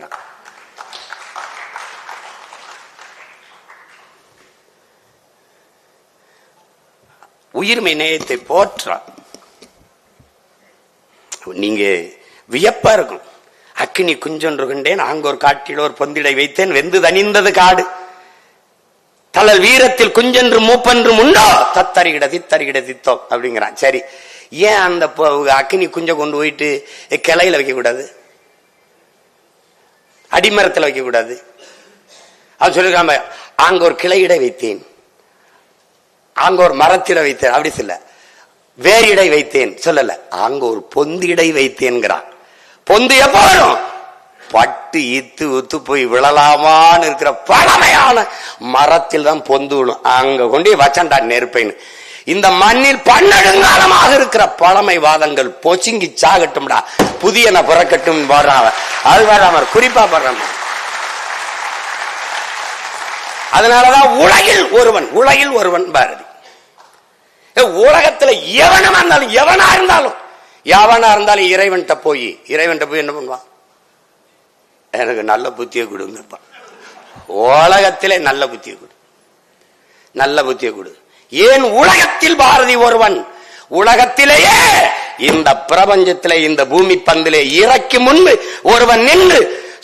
உயிர்மை நேயத்தை போற்றான். நீங்க வியப்பா இருக்கும். அக்கினி குஞ்சொன்று கொண்டேன், ஆங்கோர் காட்டில் ஒரு பொந்திடை வைத்தேன், வெந்து தனிந்தது காடு, தளல் வீரத்தில் குஞ்சென்று மூப்பென்று உண்டோ, தத்தறிகிட தித்தறிகிட தித்தோ அப்படிங்கிறான். சரி, ஏன் அந்த அக்கினி குஞ்ச கொண்டு போயிட்டு கிளையில வைக்க கூடாது, அடிமரத்தில் வைக்க கூடாது? அது சொல்லிருக்காம, அங்க ஒரு கிளையிட வைத்தேன், அங்க ஒரு மரத்திட வைத்தேன், அப்படி சொல்ல. வேறிடை வைத்தேன் சொல்லல, அங்க ஒரு பொந்திடை வைத்தேன்கிறான். பொந்து எப்ப வரும்? பட்டு இத்து உத்து போய் விழலாமான்னு இருக்கிற பழமையான மரத்தில் தான் பொந்து விழும். அங்க கொண்டு வச்சண்டா நெருப்பைன்னு. இந்த மண்ணில் பன்னெடுங்காலமாக இருக்கிற பழமைவாதங்கள் பொச்சுங்கி சாகட்டும்டா, புதியன பிறக்கட்டும் போடுறாங்க. அது வராம குறிப்பா போடுறாங்க. அதனாலதான் உலகில் ஒருவன் பாரதி. உலகத்துல எவனா இருந்தாலும் இறைவன்கிட்ட போய் என்ன பண்ணுவான்? எனக்கு நல்ல புத்தியை கொடுங்க, உலகத்திலே நல்ல புத்தியை கொடு. நல்ல புத்தியை கொடு. ஏன் உலகத்தில் பாரதி ஒருவன், உலகத்திலேயே இந்த பிரபஞ்சத்திலே இந்த பூமி பந்திலே இறக்கி முன்பு ஒருவன் நின்று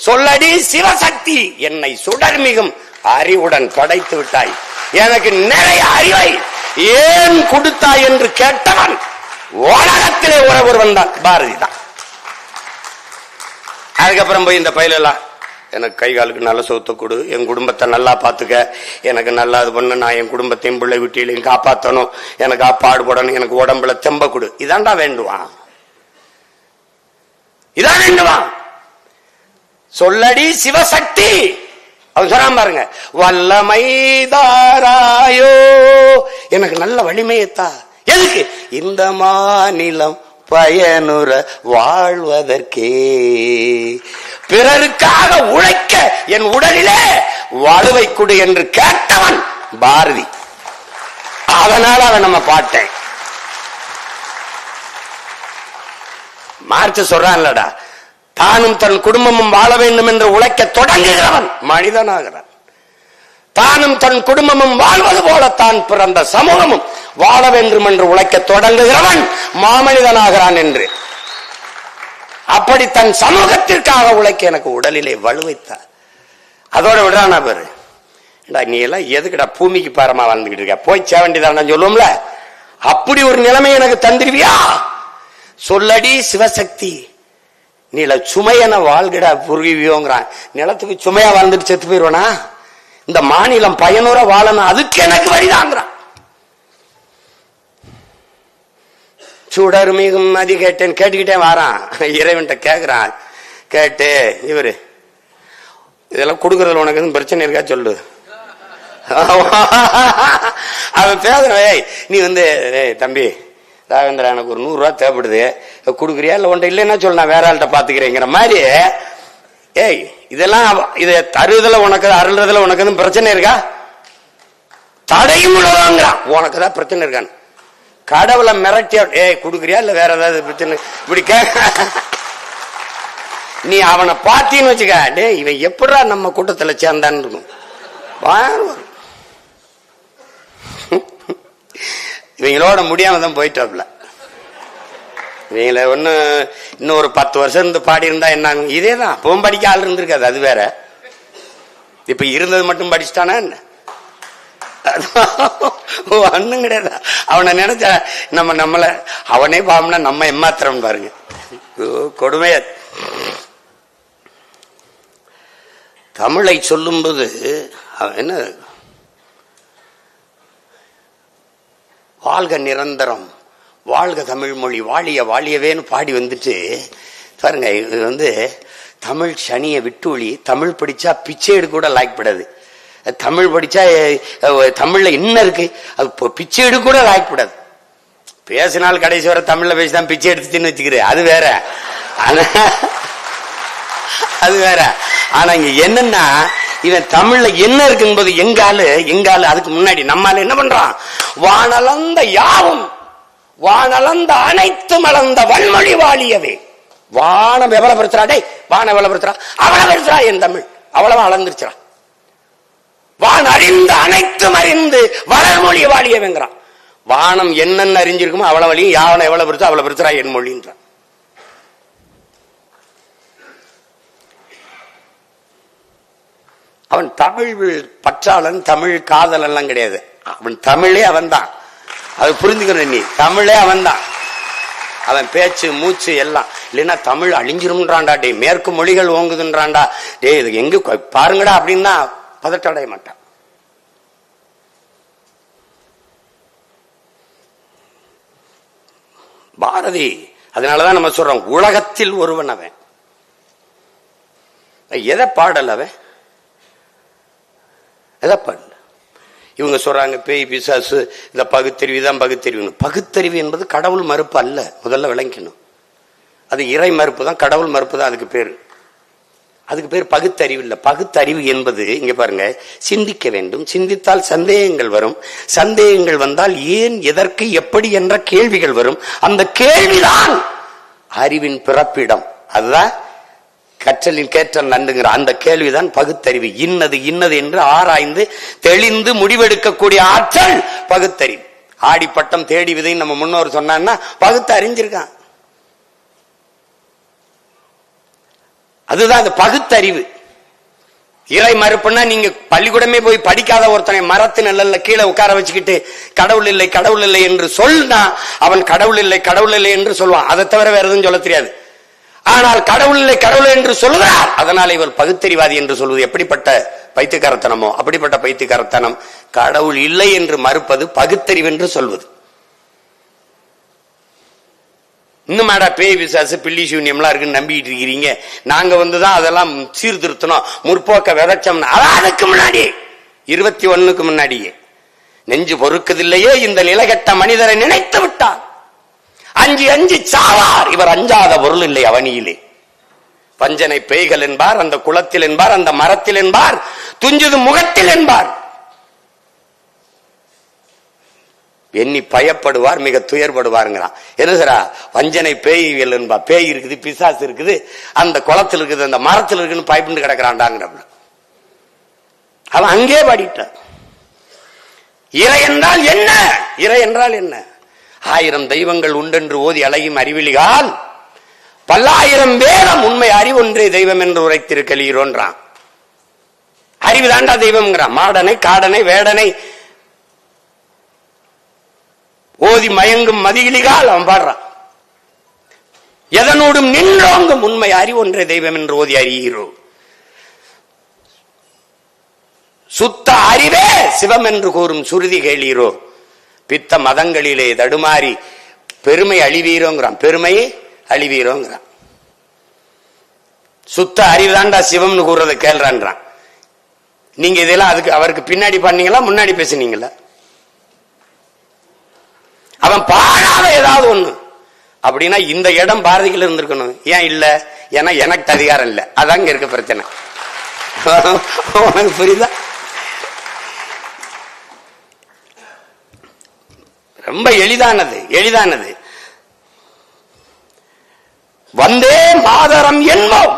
சொல்லடி சிவசக்தி என்னை சுடர்மிகும் அறிவுடன் படைத்து விட்டாய், எனக்கு நிறைய அறிவை ஏன் கொடுத்தாய் என்று கேட்டவன் உலகத்திலே ஒருவன் தான், பாரதி தான். அதுக்கப்புறம் போய் இந்த பயிலெல்லாம் எனக்கு கை காலுக்கு நல்ல சொத்து கொடு, என் குடும்பத்தை நல்லா பாத்துக்க, எனக்கு நல்லா இது பண்ணு, நான் என் குடும்பத்தையும் பிள்ளை வீட்டிலையும் காப்பாற்றணும், எனக்கு பாடுபடணும், எனக்கு உடம்புல தெம்ப கொடு, இதாண்டா வேண்டுவான், இதான் வேண்டுவான். சொல்லடி சிவசக்தி அவன் சொல்றான் பாருங்க, வல்லமைதாராயோ எனக்கு நல்ல வலிமையத்தா, எதுக்கு இந்த மாநிலம் பயனுற வாழ்வதற்கே, பிறருக்காக உழைக்க என் உடலிலே வலுவை கொடு என்று கேட்டவன் பாரதி. அதனால அவன் நம்ம பாட்டேன் மார்க்ஸ் சொல்றான்லடா, தானும் தன் குடும்பமும் வாழ வேண்டும் என்று உழைக்க தொடங்குகிறவன் மனிதனாகிறான். தானும் தன் குடும்பமும் வாழ்வது போல தான் பிறந்த சமூகமும் வாழ வேண்டும் என்று உழைக்க தொடங்குகிறவன் மாமனிதனாகிறான் என்று. அப்படி தன் சமூகத்திற்காக உழைக்க எனக்கு உடலிலே வலுவைத்தார். அதோட விடுறானா பேரு, நீ எல்லாம் எதுக்குடா பூமிக்கு பாரமா வாழ்ந்துகிட்டு இருக்க, போய் சேவண்டிதான் சொல்லுவோம்ல, அப்படி ஒரு நிலைமை எனக்கு தந்துருவியா? சொல்லடி சிவசக்தி நீல சுமையன வாழ்கிடா புரிவியோங்கிறான். நிலத்துக்கு சுமையா வாழ்ந்துட்டு செத்து போயிருவானா? இந்த மாநிலம் பயனுற வாழணும், அதுக்கு எனக்கு வழிதாங்கிறான். சுடர் மிகும் நதி கேட்டேன், கேட்டுக்கிட்டே வாரான், இறைவன்கிட்ட கேட்கிறான். கேட்டு இவரு இதெல்லாம் கொடுக்கறதுல உனக்கு எதுவும் பிரச்சனை இருக்கா சொல்லு. அவன் பேசுறேன், நீ வந்து தம்பி ராகவேந்திரா எனக்கு ஒரு 100 ரூபா தேவைப்படுது, கொடுக்குறியா இல்ல ஒன்றை இல்லைன்னா சொல்ல, நான் வேற ஆள்கிட்ட பாத்துக்கிறேங்கிற மாதிரி. ஏய் இதெல்லாம் இதை தருதல உனக்கு அருள்றதுல உனக்கு எதுவும் பிரச்சனை இருக்கா? தடையும் உள்ளதாங்கிறான். உனக்கு தான் பிரச்சனை இருக்கான்னு கடவுளை மிரட்டியா, ஏய் கொடுக்குறியா இல்ல வேற ஏதாவது பிரச்சனை இப்படி நீ அவனை பாத்தீன்னு வச்சுக்க, டே இவன் எப்படா நம்ம கூட்டத்துல சேர்ந்தான்னு இருக்கும். இவங்களோட முடியாம தான் போயிட்டாப்ல. இவங்கள ஒண்ணு இன்னும் ஒரு 10 வருஷம் இருந்து பாடி இருந்தா என்ன? இதேதான், அப்பவும் படிக்க ஆள் இருந்திருக்காது, அது வேற. இப்ப இருந்தது மட்டும் படிச்சுட்டானா என்ன? ஒண்ணும் கிடையாது. அவனை நினைச்சா நம்மள அவனே பாவம்னா நம்ம ஏமாத்திரம் பாருங்க, கொடுமைய. தமிழை சொல்லும்போது என்ன, வாழ்க நிரந்தரம், வாழ்க தமிழ் மொழி, வாழிய வாழியவேன்னு பாடி வந்துட்டு பாருங்க. இது வந்து தமிழ் சனியை விட்டுஒளி, தமிழ் படிச்சா பிச்சை எடுக்க கூட லாய்க்கப்படாது. தமிழ் படிச்சா தமிழ்ல என்ன இருக்கு, அது பிச்சை எடுக்க கூட லாய்க்கப்படாது. பேசினால் கடைசி வர தமிழ்ல பேசிதான் பிச்சை எடுத்துன்னு வச்சுக்கிறேன், அது வேற. அது வேற. ஆனா இங்க என்னன்னா, இவன் தமிழ்ல என்ன இருக்கு என்பது எங்காலு அதுக்கு முன்னாடி நம்மால என்ன பண்றான், வானளந்த யாவும் வானளந்த அனைத்து மலர்ந்த வன்மொழி வாழியவே. வானம் எவ்வளவு பெருத்துறா, டே வானம் எவ்வளவு பெருத்துறா, அவ்வளவு பெருத்துறா என் தமிழ், அவ்வளவு அளந்துருச்சா. வான் அறிந்து அனைத்தும் அறிந்து வளர்மொழி வாழியவேங்கிறான். வானம் என்னென்ன அறிஞ்சிருக்குமோ அவ்வளவு வழியும், யாவனை எவ்வளவு பெருத்தா அவ்வளவு பெருத்துறா என் மொழின்றான். அவன் தமிழ் பற்றாளன், தமிழ் காதல் எல்லாம் கிடையாது. அவன் தமிழே அவன் தான், அது புரிஞ்சுக்கணும். நீ தமிழே அவன் தான், அவன் பேச்சு மூச்சு எல்லாம். இல்லைன்னா தமிழ் அழிஞ்சிரும்ன்றான்டா, டே மேற்கு மொழிகள் ஓங்குதுன்றான்டா, டே இது எங்க பாருங்கடா அப்படின்னா பதட்ட அடைய மாட்டான். பாரதி அதனாலதான் நம்ம சொல்றோம், உலகத்தில் ஒருவன் அவன். எதை பாடல் அவன், எதை பாடல. இவங்க சொல்றாங்க பேய் பிசாசு, இந்த பகுத்தறிவு தான் பகுத்தறிவு. பகுத்தறிவு என்பது கடவுள் மறுப்பு அல்ல, முதல்ல விளங்கணும். அது இறை மறுப்பு தான், கடவுள் மறுப்பு தான் அதுக்கு பேரு. அதுக்கு பேர் பகுத்தறிவு இல்ல. பகுத்தறிவு என்பது இங்க பாருங்க, சிந்திக்க வேண்டும், சிந்தித்தால் சந்தேகங்கள் வரும், சந்தேகங்கள் வந்தால் ஏன் எதற்கு எப்படி என்ற கேள்விகள் வரும். அந்த கேள்விதான் அறிவின் பிறப்பிடம். அதுதான் கற்றலின் கேற்றல் நன்றுங்கிற அந்த கேள்விதான் பகுத்தறிவு. இன்னது இன்னது என்று ஆராய்ந்து தெளிந்து முடிவெடுக்கக்கூடிய ஆற்றல் பகுத்தறிவு. ஆடிப்பட்டம் தேடி விதை நம்ம முன்னோர் சொன்னா பகுத்து அறிஞ்சிருக்கான். அதுதான் அந்த பகுத்தறிவு. இறை மறுப்புன்னா நீங்க பள்ளிக்கூடமே போய் படிக்காத ஒருத்தனை மரத்து நிழல்ல கீழே உட்கார வச்சுக்கிட்டு கடவுள் இல்லை கடவுள் இல்லை என்று சொன்னா அவன் கடவுள் இல்லை கடவுள் இல்லை என்று சொல்லுவான். அதை தவிர வேற எதுவும் சொல்ல தெரியாது. ஆனால் கடவுள் இல்லை கடவுள் என்று சொல்லுகிறார், அதனால் இவர் பகுத்தறிவாதி என்று சொல்வது எப்படிப்பட்ட பைத்தியக்காரத்தனமோ அப்படிப்பட்ட பைத்தியக்காரத்தனம். கடவுள் இல்லை என்று மறுப்பது பகுத்தறிவு என்று சொல்வது. இன்னும் பேய் விசாசு பில்லி சூன்யம்லாம் இருக்குன்னு நம்பிட்டு இருக்கிறீங்க. நாங்க வந்துதான் அதெல்லாம் சீர்திருத்தணும் முற்போக்க விதைச்சோம்னா அதுக்கு முன்னாடி 21க்கு முன்னாடியே நெஞ்சு பொறுக்குதில்லையே இந்த நிலைகட்ட மனிதரை நினைத்து விட்டார். அஞ்சு அஞ்சு சாவார். இவர் அஞ்சாத பொருள் இல்லை அவனியிலே. பஞ்சனை பேய்கள் என்பார், அந்த குளத்தில் என்பார், அந்த மரத்தில் என்பார், துஞ்சுது முகத்தில் என்பார். எண்ணி பயப்படுவார், மிக துயர்படுவாருங்கிறான். என்னதுரா வஞ்சனை பேய்கள் என்பா. பேய் இருக்குது, பிசாசு இருக்குது, அந்த குளத்தில் இருக்குது, அந்த மரத்தில் இருக்குன்னு பயப்பட்டு கிடக்கிறான்டாங்கிற. அவன் அங்கே பாடிட்டான். இறை என்றால் என்ன? இறை என்றால் என்ன? 1000 தெய்வங்கள் உண்டென்று ஓதி அழகும் அறிவிலிகால் பல்லாயிரம் வேதம் உண்மை அறிவொன்றே தெய்வம் என்று உரைத்திருக்கிறோன்றான். அறிவு தாண்டா தெய்வம்ங்கிறான். மாடனை காடனை வேடனை ஓதி மயங்கும் மதியிலிகால் அவன் பாடுறான். எதனோடும் நின்றோங்கும் உண்மை அறிவொன்றே தெய்வம் என்று ஓதி அறிகிறோம். சுத்த அறிவே சிவம் என்று கூறும் சுருதி கேளீரோ. பித்த மதங்களிலே தடுமாறி பெருமை அழிவீரோங்கிறான். பெருமையை அழிவீரோங்கிறான். சுத்த அறிவுதான்டா சிவம்னு கூறுறதை கேள்றான்றான். நீங்க இதெல்லாம் அதுக்கு அவருக்கு பின்னாடி பண்ணீங்களா முன்னாடி பேசுனீங்களா? அவன் பாடாத ஏதாவது ஒண்ணு அப்படின்னா இந்த இடம் பாரதிகள் இருந்திருக்கணும். ஏன் இல்ல? ஏன்னா எனக்கு அதிகாரம் இல்ல. அதாங்க இருக்க பிரச்சனை. உனக்கு புரியுதா? ரொம்ப எளிதானது எளிதானது. வந்தே மாதரம் என்போம்,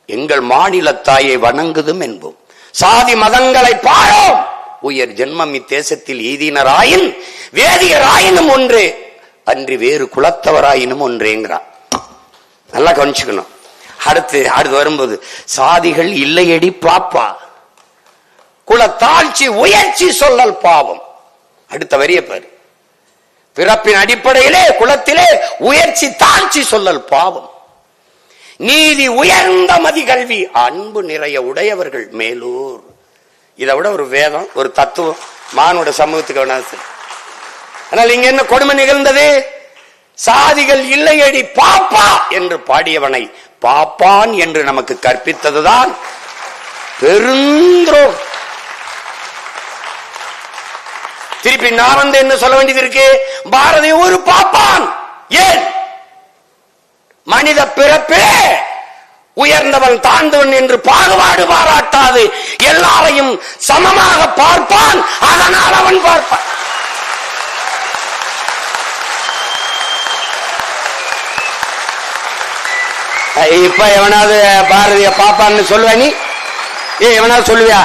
எங்கள் மாநில தாயை வணங்குதும் என்போம். சாதி மதங்களை பாழோம், உயர் ஜென்மம் இத்தேசத்தில் எய்தினராயின் வேதியராயினும் ஒன்றே அன்றி வேறு குலத்தவராயினும் ஒன்றேங்கிறான். நல்லா கவனிச்சுக்கணும். அடுத்து வரும்போது சாதிகள் இல்லையடி பாப்பா, குலத்தாழ்ச்சி உயர்ச்சி சொல்லல் பாவம். அடுத்த வரிய பாரு. பிறப்பின் அடிப்படையிலே குலத்திலே உயர்ச்சி தாழ்ச்சி சொல்லல் பாவம். நீதி உயர்ந்த மதிகல்வி அன்பு நிறைய உடையவர்கள் மேலூர். இதை விட ஒரு வேதம் ஒரு தத்துவம் மானுட சமூகத்துக்கு வேணாது. ஆனால் இங்க என்ன கொடுமை நிகழ்ந்தது? சாதிகள் இல்லையடி பாப்பா என்று பாடியவனை பாப்பான் என்று நமக்கு கற்பித்ததுதான் பெருந்தோம். திருப்பி நான் வந்து என்ன சொல்ல வேண்டியது இருக்கு? பாரதி ஒரு பாப்பான். ஏன்? மனித பிறப்பே உயர்ந்தவன் தாழ்ந்தவன் என்று பாகுபாடு பாராட்டாது எல்லாரையும் சமமாக பார்ப்பான். அதனால் அவன் பார்ப்பான். இப்ப எவனாவது பாரதிய பாப்பான்னு சொல்லுவ? நீ எவனாவது சொல்லுவியா?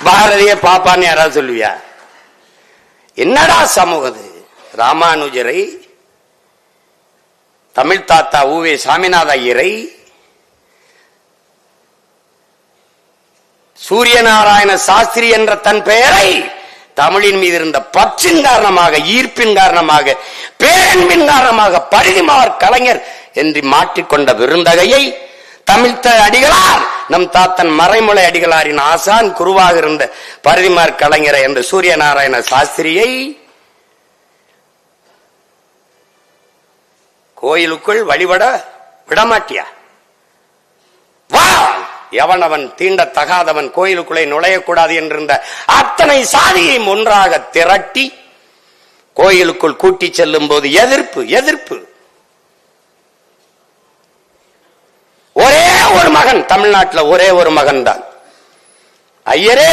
பாரதிய பாப்பான்னு யாராவது சொல்லுவியா? என்னடா சமூகம்? ராமானுஜரை, தமிழ் தாத்தா ஊவே சாமிநாத ஐயரை, சூரியநாராயண சாஸ்திரி என்ற தன் பெயரை தமிழின் மீது இருந்த பற்றின் காரணமாக, ஈர்ப்பின் காரணமாக, பேரன்பின் காரணமாக பரிதிமார் கலைஞர் என்று மாற்றிக்கொண்ட விருந்தகையை தமிழ்த்த அடிகளார் நம் தாத்தன் மறைமுலை அடிகளாரின் ஆசான் குருவாக இருந்த பரிதிமார் கலைஞரை என்ற சூரியநாராயண சாஸ்திரியை கோயிலுக்குள் வழிபட விடமாட்டியா? வா, எவனவன் தீண்டத்தகாதவன் கோயிலுக்குள்ளே நுழையக்கூடாது என்றிருந்த அத்தனை சாதியையும் ஒன்றாக திரட்டி கோயிலுக்குள் கூட்டி செல்லும் போது எதிர்ப்பு எதிர்ப்பு. ஒரே ஒரு மகன், தமிழ்நாட்டில் ஒரே ஒரு மகன் தான். ஐயரே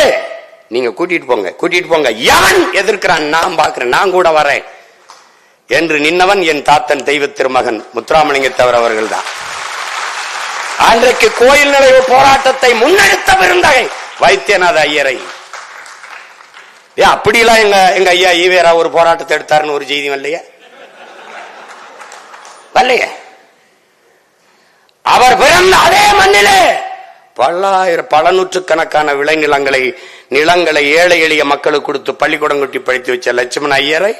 நீங்க கூட்டிட்டு போங்க. எவன் எதிர்க்கிறான் நான் பாக்குறேன், நான் கூட வரேன் என்று நின்னவன் என் தாத்தன் தெய்வ திருமகன் முத்துராமலிங்க தேவர் அவர்கள் தான். அன்றைக்கு கோயில் நுழைவு போராட்டத்தை முன்னெடுத்த பெருந்தகை வைத்தியநாத ஐயரை. அப்படிலாம் எங்க ஐயா ஈவேரா ஒரு போராட்டத்தை எடுத்தாருன்னு ஒரு செய்தி வரலையே. அவர் பிறந்த அதே மண்ணிலே பல நூற்றுக்கணக்கான நிலங்களை ஏழை எளிய மக்களுக்கு கொடுத்து பள்ளிக்கூடம் கட்டி படித்து வச்ச லட்சுமண ஐயரை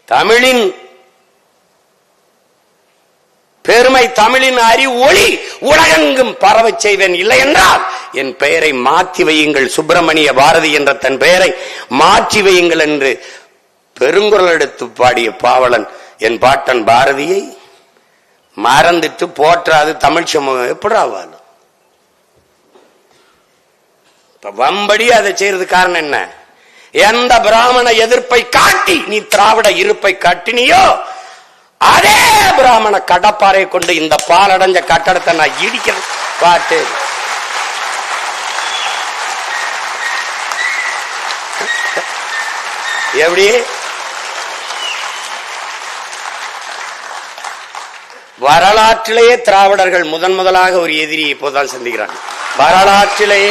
தமிழின் பெருமை, தமிழின் ஒளி உலகெங்கும் பரவ செய்வேன், இல்லை என்றால் என் பெயரை மாற்றி வையுங்கள், சுப்பிரமணிய பாரதி என்ற தன் பெயரை மாற்றி வையுங்கள் என்று பெருங்குரல் எடுத்து பாடிய பாவலன் என் பாட்டன் பாரதியை மறந்துட்டு போற்றாது தமிழ் சமூகம் எப்படி ஆவாலும் வம்படி அதை செய்யறது காரணம் என்ன? எந்த பிராமண எதிர்ப்பை காட்டி நீ திராவிட இருப்பை காட்டினியோ அதே பிராமண கடப்பாறை கொண்டு இந்த பாலடைஞ்ச கட்டடத்தை நான் இடிக்கிறேன் பாட்டு. எப்படி வரலாற்றிலேயே திராவிடர்கள் முதலாக ஒரு எதிரியை இப்போதான் சந்திக்கிறாங்க. வரலாற்றிலேயே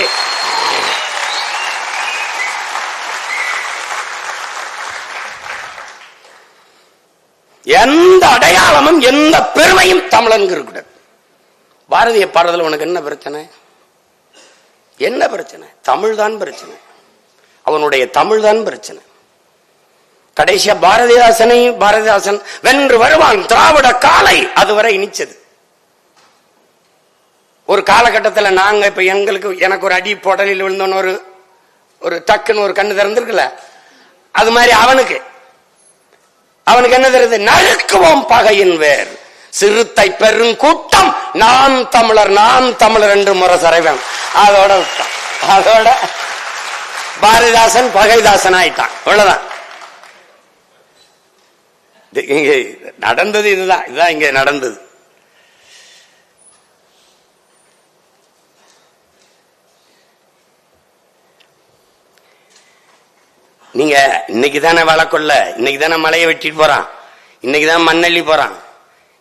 எந்த அடையாளமும் எந்த பெருமையும் தமிழனுக்கு இருக்கக்கூடாது. பாரதிய பாடுறதுல உனக்கு என்ன பிரச்சனை? என்ன பிரச்சனை? தமிழ் தான் பிரச்சனை. அவனுடைய தமிழ் தான் பிரச்சனை. கடைசியா பாரதிதாசன் வென்று வருவான் திராவிட காலை அதுவரை இனிச்சது. ஒரு காலகட்டத்தில் நாங்க இப்ப எனக்கு ஒரு அடி பொடலில் விழுந்தோன்னு ஒரு டக்குன்னு ஒரு கண்ணு திறந்திருக்குல்ல, அது மாதிரி அவனுக்கு என்ன தெரியுது? நறுக்குவோம் பகையின் வேர் சிறுத்தை பெருங்கூட்டம் நான் தமிழர் என்று முரசறைவன். அதோட பாரதிதாசன் பகைதாசன் ஆயிட்டான். அவ்வளவுதான் இங்க நடந்தது. இதுதான் இங்க நடந்தது. நீங்க இன்னைக்குதானே வழக்கொள்ள, இன்னைக்குதானே மலையை வெட்டிட்டு போறான், இன்னைக்குதான் மண்ணள்ளி போறான்.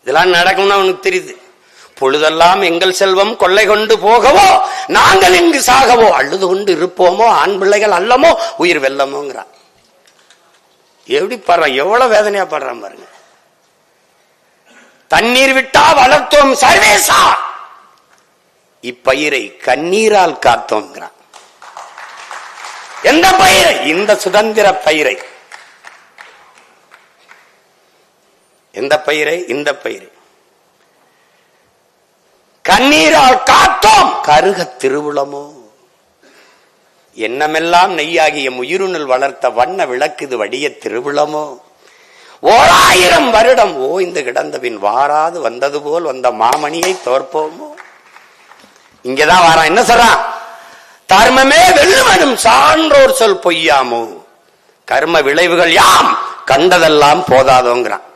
இதெல்லாம் நடக்கும்னு அவனுக்கு தெரியுது. பொழுதெல்லாம் எங்கள் செல்வம் கொள்ளை கொண்டு போகவோ நாங்கள் இங்கு சாகவோ அழுது கொண்டு இருப்போமோ ஆண் பிள்ளைகள் அல்லமோ உயிர் வெல்லமோங்கிறான். எப்படி பாடுறான், எவ்வளவு வேதனையா பாடுறான் பாருங்க. தண்ணீர் விட்டா வளர்த்தோம் சர்வேசா, இப்பயிரை கண்ணீரால் காத்தோங்கிறான். எந்த பயிரை? இந்த சுதந்திர பயிரை. எந்த பயிரை? இந்த பயிரை கண்ணீரால் காத்தோம் கருக திருவுளமோ, எண்ணமெல்லாம் நெய்யாகிய உயிருணில் வளர்த்த வண்ண விளக்குது வடிய திருவுளமோ, 1000 வருடம் ஓய்ந்து கிடந்தபின் வாராது வந்தது போல் வந்த மாமணியை தோற்போமோ. இங்கதான் வாரான். என்ன சொல்றான்? தர்மமே வெல்லுவனும் சான்றோர் சொல் பொய்யாமோ, கர்ம விளைவுகள் யாம் கண்டதெல்லாம் போதாதோங்கிறான்.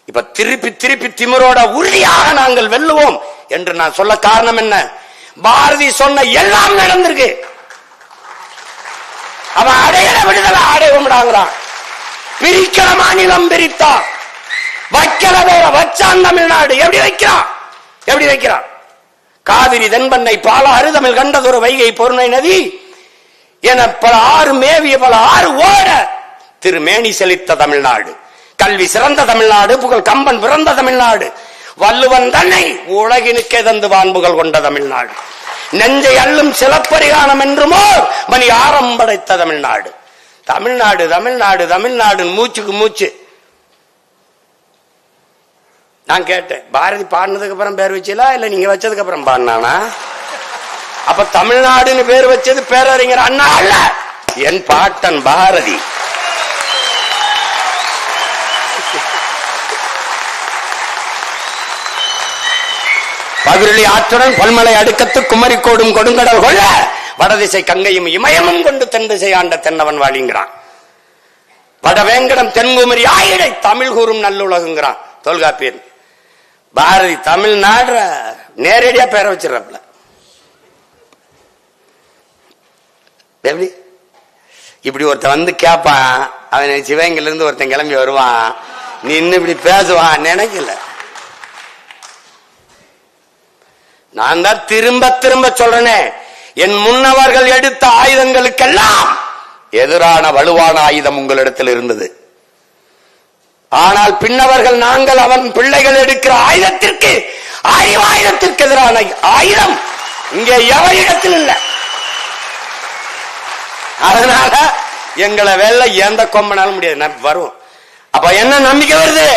இப்ப திருப்பி திமிரோட உறுதியாக நாங்கள் வெல்லுவோம் என்று நான் சொல்ல காரணம் என்ன? பாரதி சொன்ன எல்லாம் நடந்திருக்கு. அவன் அடையிற விடுதலை அடைவோம்டாங்கிறான். பிரிக்கிற மாநிலம் பிரித்தா, வைக்கிற வேற வச்சான் தமிழ்நாடு. எப்படி வைக்கிறான்? காவிரி தென்பண்ணை பாலாறு தமிழ் கண்டதொரு வைகை பொருணை நதி என பல ஆறு மேவிய பல ஆறு ஓட திருமேனி செழித்த தமிழ்நாடு, கல்வி சிறந்த தமிழ்நாடு, புகழ் கம்பன் பிறந்த தமிழ்நாடு, வள்ளுவன் தன்னை உலகினுக்கே தந்து வான்புகள் கொண்ட தமிழ்நாடு, நெஞ்சை அள்ளும் சிலப்பரிகானம் என்றுமோ மணி ஆரம் படைத்த தமிழ்நாடு. தமிழ்நாடு தமிழ்நாடு தமிழ்நாடு மூச்சுக்கு மூச்சு. நான் கேட்டேன், பாரதி பாடினதுக்கு அப்புறம் பேர் வச்சீங்களா இல்ல நீங்க வச்சதுக்கு அப்புறம் பாடினானா? அப்ப தமிழ்நாடுன்னு பேர் வச்சது பேரறிஞர் அண்ணா அல்ல, என் பாட்டன் பாரதி. பகிரொலி ஆற்றுடன் பல்மலை அடுக்கத்து குமரிக்கோடும் கொடுங்கடல் கொள்ள வடதிசை கங்கையும் இமயமும் கொண்டு தென் திசை ஆண்ட தென்னவன் வாழிங்கிறான். வடவேங்கடம் தென்குமரி ஆயிடை தமிழ் கூறும் நல்லுலகுங்கிறான் தொல்காப்பியன். பாரதி தமிழ்நாடு நேரடியா பேர வச்சிடறப்பல. எப்படி இப்படி ஒருத்தன் வந்து கேட்பான், அவன் சிவகங்கையில இருந்து ஒருத்தன் கிளம்பி வருவான், நீ இன்னும் இப்படி பேசுவான் நினைக்கல. நான் தான் திரும்ப திரும்ப சொல்றேனே, என் முன்னவர்கள் எடுத்த ஆயுதங்களுக்கெல்லாம் எதிரான வலுவான ஆயுதம் உங்களிடத்தில் இருந்தது. ஆனால் பின்னவர்கள் நாங்கள் அவன் பிள்ளைகள் எடுக்கிற ஆயுதத்திற்கு, ஆயுதத்திற்கு எதிரான ஆயுதம் இங்கே எவரிடத்தில் இல்லை. அதனால எங்களை வெல்ல எந்த கொம்பனாலும் முடியாது, வரும். அப்ப என்ன நம்பிக்கை வருது?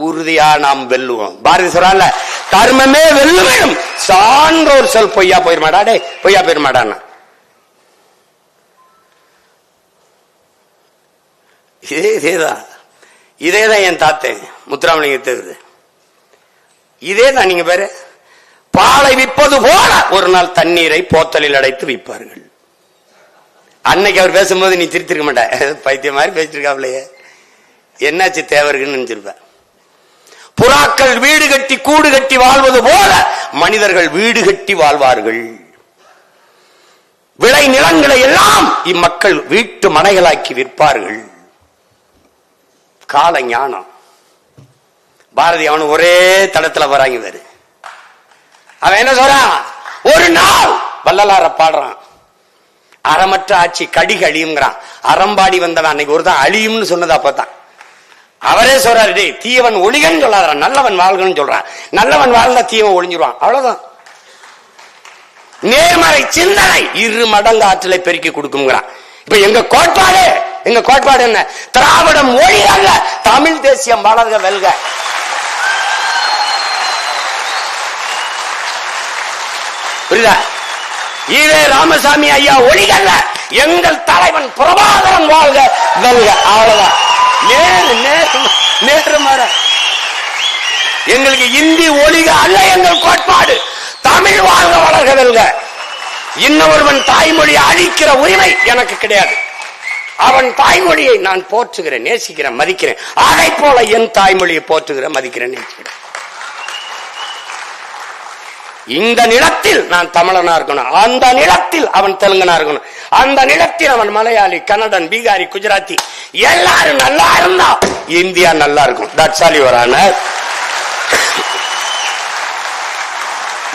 உறுதியா நாம் வெல்லுவோம். பாரதி சொல்றாங்க, கர்மமே வெல்லுவேன், சான்றோர் சொல் பொய்யா போயிருமாடா. டே பொய்யா போயிருமாடான்னா, இதேதான் என் தாத்தன் முத்துராமலிங்க தேவர். இதேதான் நீங்க பேரு பாலை விற்பது போல ஒரு நாள் தண்ணீரை போத்தலில் அடைத்து விற்பார்கள். அன்னைக்கு அவர் பேசும்போது நீ திருத்திருக்க மாட்ட, பைத்திய மாதிரி பேசிருக்காப்லையே, என்னாச்சு தேவர்கள்னு நினைச்சிருப்ப. புறாக்கள் வீடு கட்டி கூடு கட்டி வாழ்வது போல மனிதர்கள் வீடு கட்டி வாழ்வார்கள். விளை நிலங்களை எல்லாம் இம்மக்கள் வீட்டு மனைகளாக்கி விற்பார்கள். கால ஞானம். பாரதி அவனு ஒரே தடத்துல வராங்க வேறு. அவன் என்ன சொல்றான்? ஒரு நாள் வள்ளலார பாடுறான், அறமற்ற ஆட்சி கடிக அழியுங்கிறான். அறம்பாடி வந்தவன் அன்னைக்கு ஒருதான் அழியும்னு சொன்னது அப்பதான். அவரே சொல்றாரு, டே தீயவன் ஒளிகன்னு சொல்லாதான், நல்லவன் வாழ்கன்னு சொல்றான். நல்லவன் வாழ்ந்தா தீயவன் ஒளிஞ்சிருவான், அவ்வளவுதான். நேர்மறை சிந்தனை 2 மடங்கு ஆற்றலை பெருக்கி கொடுக்குங்கிறான். இப்ப எங்க கோட்பாடு என்ன? திராவிடம் மொழி அல்ல, தமிழ் தேசியம் வளர்க வெல்க. புரியுதா? ஈவே ராமசாமி ஐயா ஒளிகல்ல, எங்கள் தலைவன் பிரபாகரன் வாழ்க வெல்க, அவ்வளவுதான். நேர்மறை. எங்களுக்கு இந்தி ஒளிக அல்ல எங்கள் கோட்பாடு, தமிழ் வாழ்க வளர்க வெல்க. இன்னொருவன் தாய்மொழியை அழிக்கிற உரிமை எனக்கு கிடையாது. அவன் தாய்மொழியை நான் போற்றுகிறேன், நேசிக்கிறேன், மதிக்கிறேன். அதை போல என் தாய்மொழியை போற்றுகிறேன், மதிக்கிறேன், நேசிக்கிறேன். இந்த நிலத்தில் நான் தமிழனா இருக்கணும், அந்த நிலத்தில் அவன் தெலுங்கனா இருக்கணும், அந்த நிலத்தில் அவன் மலையாளி, கன்னடன், பீகாரி, குஜராத்தி, எல்லாரும் நல்லா இருந்தா இந்தியா நல்லா இருக்கும். That's all your honour.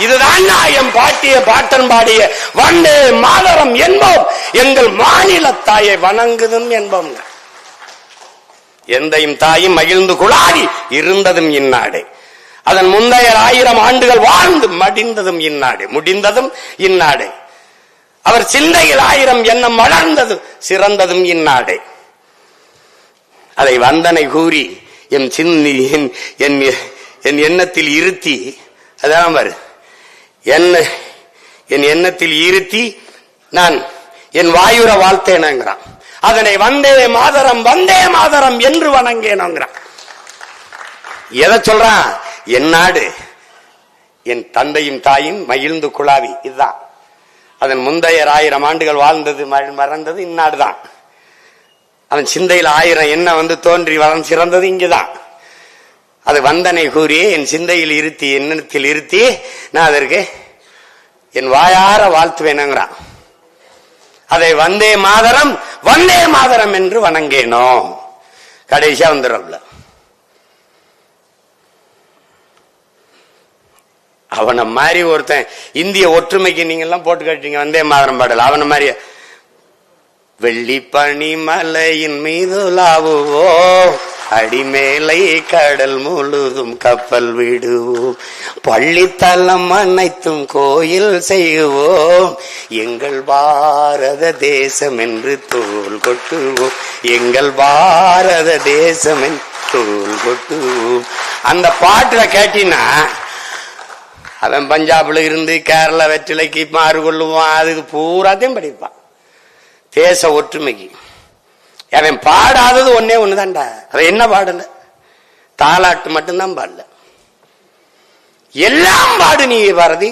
இதுதான் என் பாட்டிய பாட்டன் பாடிய வந்தே மாதரம் என்போம், எங்கள் மாநில தாயை வணங்குதும் என்போம். எந்தையும் தாயும் மகிழ்ந்து குழாடி இருந்ததும் இந்நாடு, அதன் முந்தைய 1000 ஆண்டுகள் வாழ்ந்து மடிந்ததும் இந்நாடு, முடிந்ததும் இந்நாடு. அவர் சிந்தையில் 1000 எண்ணம் வளர்ந்தது சிறந்ததும் இந்நாடு. அதை வந்தனை கூறி என் எண்ணத்தில் இருத்தி, அதான் பாரு, என் எண்ணத்தில் இருத்தி நான் என் வாயுர வாழ்த்தேனங்கிறான். அதனை வந்தே மாதரம் என்று வணங்கேனோங்கிறான். எதை சொல்றான்? என் நாடு, என் தந்தையும் தாயும் மகிழ்ந்து குழாவி, இதுதான். அதன் முந்தைய 1000 ஆண்டுகள் வாழ்ந்தது மறந்தது இந்நாடுதான். அவன் சிந்தையில் 1000 எண்ணம் வந்து தோன்றி வளர்ந்து சிறந்தது இங்குதான். அது வந்தனை கூறி என் சிந்தையில் இருத்தி, எண்ணத்தில் இருத்தி நான் அதற்கு என் வாயார வாழ்த்துவேனுங்கிறான். அதை வந்தே மாதரம் என்று வணங்கேனோ. கடைசியா வந்துடும்ல, அவனை மாதிரி ஒருத்தன் இந்திய ஒற்றுமைக்கு நீங்க எல்லாம் போட்டு கட்டிங்க வந்தே மாதரம் பாடல. அவனை மாதிரி வெள்ளி பனி மலையின் மீது லாவுவோ, அடிமேலை கடல் முழுதும் கப்பல் விடுவோம், பள்ளித்தலம் அனைத்தும் கோயில் செய்வோம், எங்கள் பாரத தேசம் என்று தோல் கொட்டுவோம், எங்கள் பாரத தேசம் என்று தோல் கொட்டுவோம். அந்த பாட்டுல கேட்டீங்கன்னா அவன் பஞ்சாப்ல இருந்து கேரளா வெற்றிலைக்கு மாறு கொள்ளுவான், அதுக்கு பூராத்தையும் படிப்பான். தேச ஒற்றுமைக்கு அவன் பாடாதது ஒன்னே ஒண்ணுதான்டா. அவன் என்ன பாடல? தாலாட்டு மட்டும்தான் பாடல, எல்லாம் பாடு. நீ பாரதி,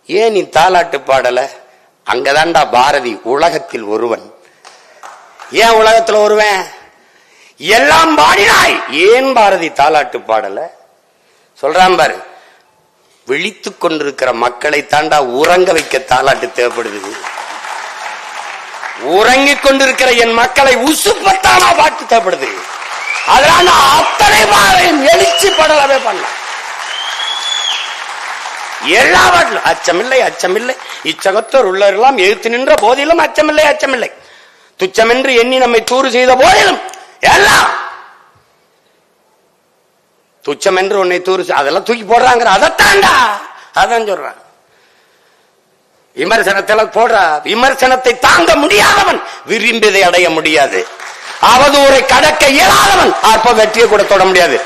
ஏன் நீ தாலாட்டு பாடல? அங்கதான்டா பாரதி உலகத்தில் ஒருவன். ஏன் உலகத்தில் ஒருவன்? எல்லாம் பாடினாய், ஏன் பாரதி தாலாட்டு பாடல? சொல்றான் பாரு, விழித்துக் கொண்டிருக்கிற மக்களை தாண்டா உறங்க வைக்க தாலாட்டு தேவைப்படுது. உறங்கிக் கொண்டிருக்கிற என் மக்களை உசுப்பத்தானா பாட்டு தேவைப்படுது. அதனால அத்தனை பாரையும் எழுச்சி படலவே பண்ண எல்லா பாட்டிலும் அச்சமில்லை அச்சமில்லை இச்சகத்தோர் உள்ளவரெல்லாம் எழுத்து நின்ற போதிலும் அச்சமில்லை அச்சமில்லை துச்சமென்று எண்ணி நம்மை தூறு செய்த போதிலும் எல்லாம் துச்சம் என்று உன்னை தூறு அதெல்லாம் தூக்கி போடுறாங்க. அதைத்தாண்டா அதான் சொல்றான். விமர்சனத்தில் போடுற விமர்சனத்தை தாங்க முடியாதவன் விரும்பியதை அடைய முடியாது. அவதூறை கடக்க இயலாதவன் அற்ப வெற்றியை கூட தொட முடியாது.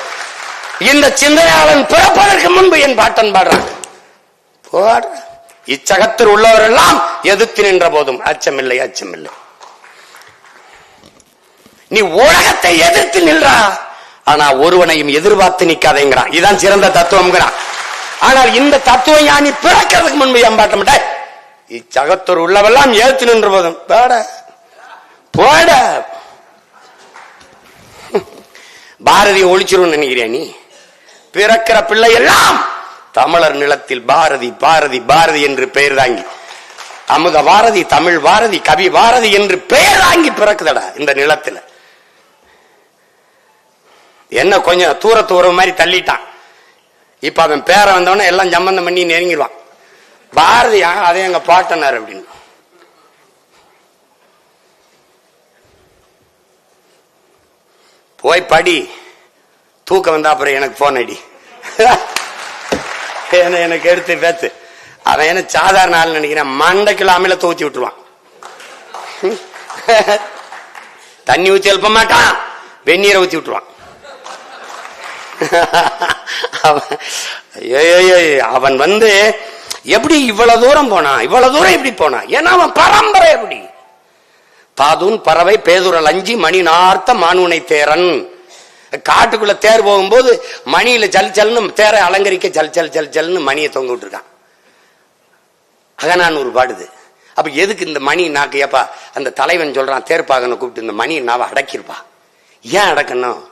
இந்த சிந்தனையாளன் பிறப்பதற்கு முன்பு என் பாட்டன் பாடுறான். இச்சகத்தில் உள்ளவரெல்லாம் எதிர்த்து நின்ற போதும் அச்சமில்லை அச்சமில்லை. நீ உலகத்தை எதிர்த்து நின்றா, ஆனா ஒருவனையும் எதிர்பார்த்து நிக்காதேங்கிறான். இதுதான் சிறந்த தத்துவம். ஆனால் இந்த தத்துவம் ஞானி பிறக்கிறதுக்கு முன்பு என் பாட்ட மாட்டேன். இச்சகத்தோர் உள்ளவெல்லாம் ஏத்து நின்ற போதும் போட பாரதியை ஒழிச்சிரும் நினைக்கிறியா நீ? பிறக்கிற பிள்ளை எல்லாம் தமிழர் நிலத்தில் பாரதி பாரதி பாரதி என்று பெயர் தாங்கி அமுத பாரதி தமிழ் பாரதி கவி பாரதி என்று பெயர் தாங்கி பிறக்குதடா இந்த நிலத்துல. என்ன கொஞ்சம் தூரத்து உறவு மாதிரி தள்ளிட்டான். இப்ப அவன் பேர வந்தவன எல்லாம் சம்பந்தம் பண்ணி நெருங்கிடுவான். பாரதியா அதே எங்க பாட்டனார் அப்படின்னு. போய் படி, தூக்கம் வந்தா அப்புறம் எனக்கு போன் அடி, எனக்கு எடுத்து பேத்து. அவன் என்ன சாதாரண ஆள் நினைக்கிறேன், மண்டைக்குள்ள அமிலத்தை ஊத்தி விட்டுருவான். தண்ணி ஊத்தி எழுப்ப மாட்டான், வெந்நீரை ஊத்தி விட்டுருவான். அவன் வந்து எப்படி இவ்வளவு தூரம் போனா, இவ்வளவு தூரம் எப்படி போனா? ஏன்னா அவன் பரம்பரை எப்படி தாதூன் பறவை பேதுரல் அஞ்சி மணி நார்த்த மானுனை தேரன். காட்டுக்குள்ள தேர் போகும்போது மணியில ஜல் ஜல்னு தேரை அலங்கரிக்க ஜல் ஜல் ஜல் ஜல்னு மணியை தொங்க விட்டுருக்கான். அகனானூர் பாடுது. அப்ப எதுக்கு இந்த மணி நாக்கு? ஏப்பா அந்த தலைவன் சொல்றான், தேர்ப்பாகனை கூப்பிட்டு இந்த மணி நாவை அடக்கிருப்பா. ஏன் அடக்கணும்?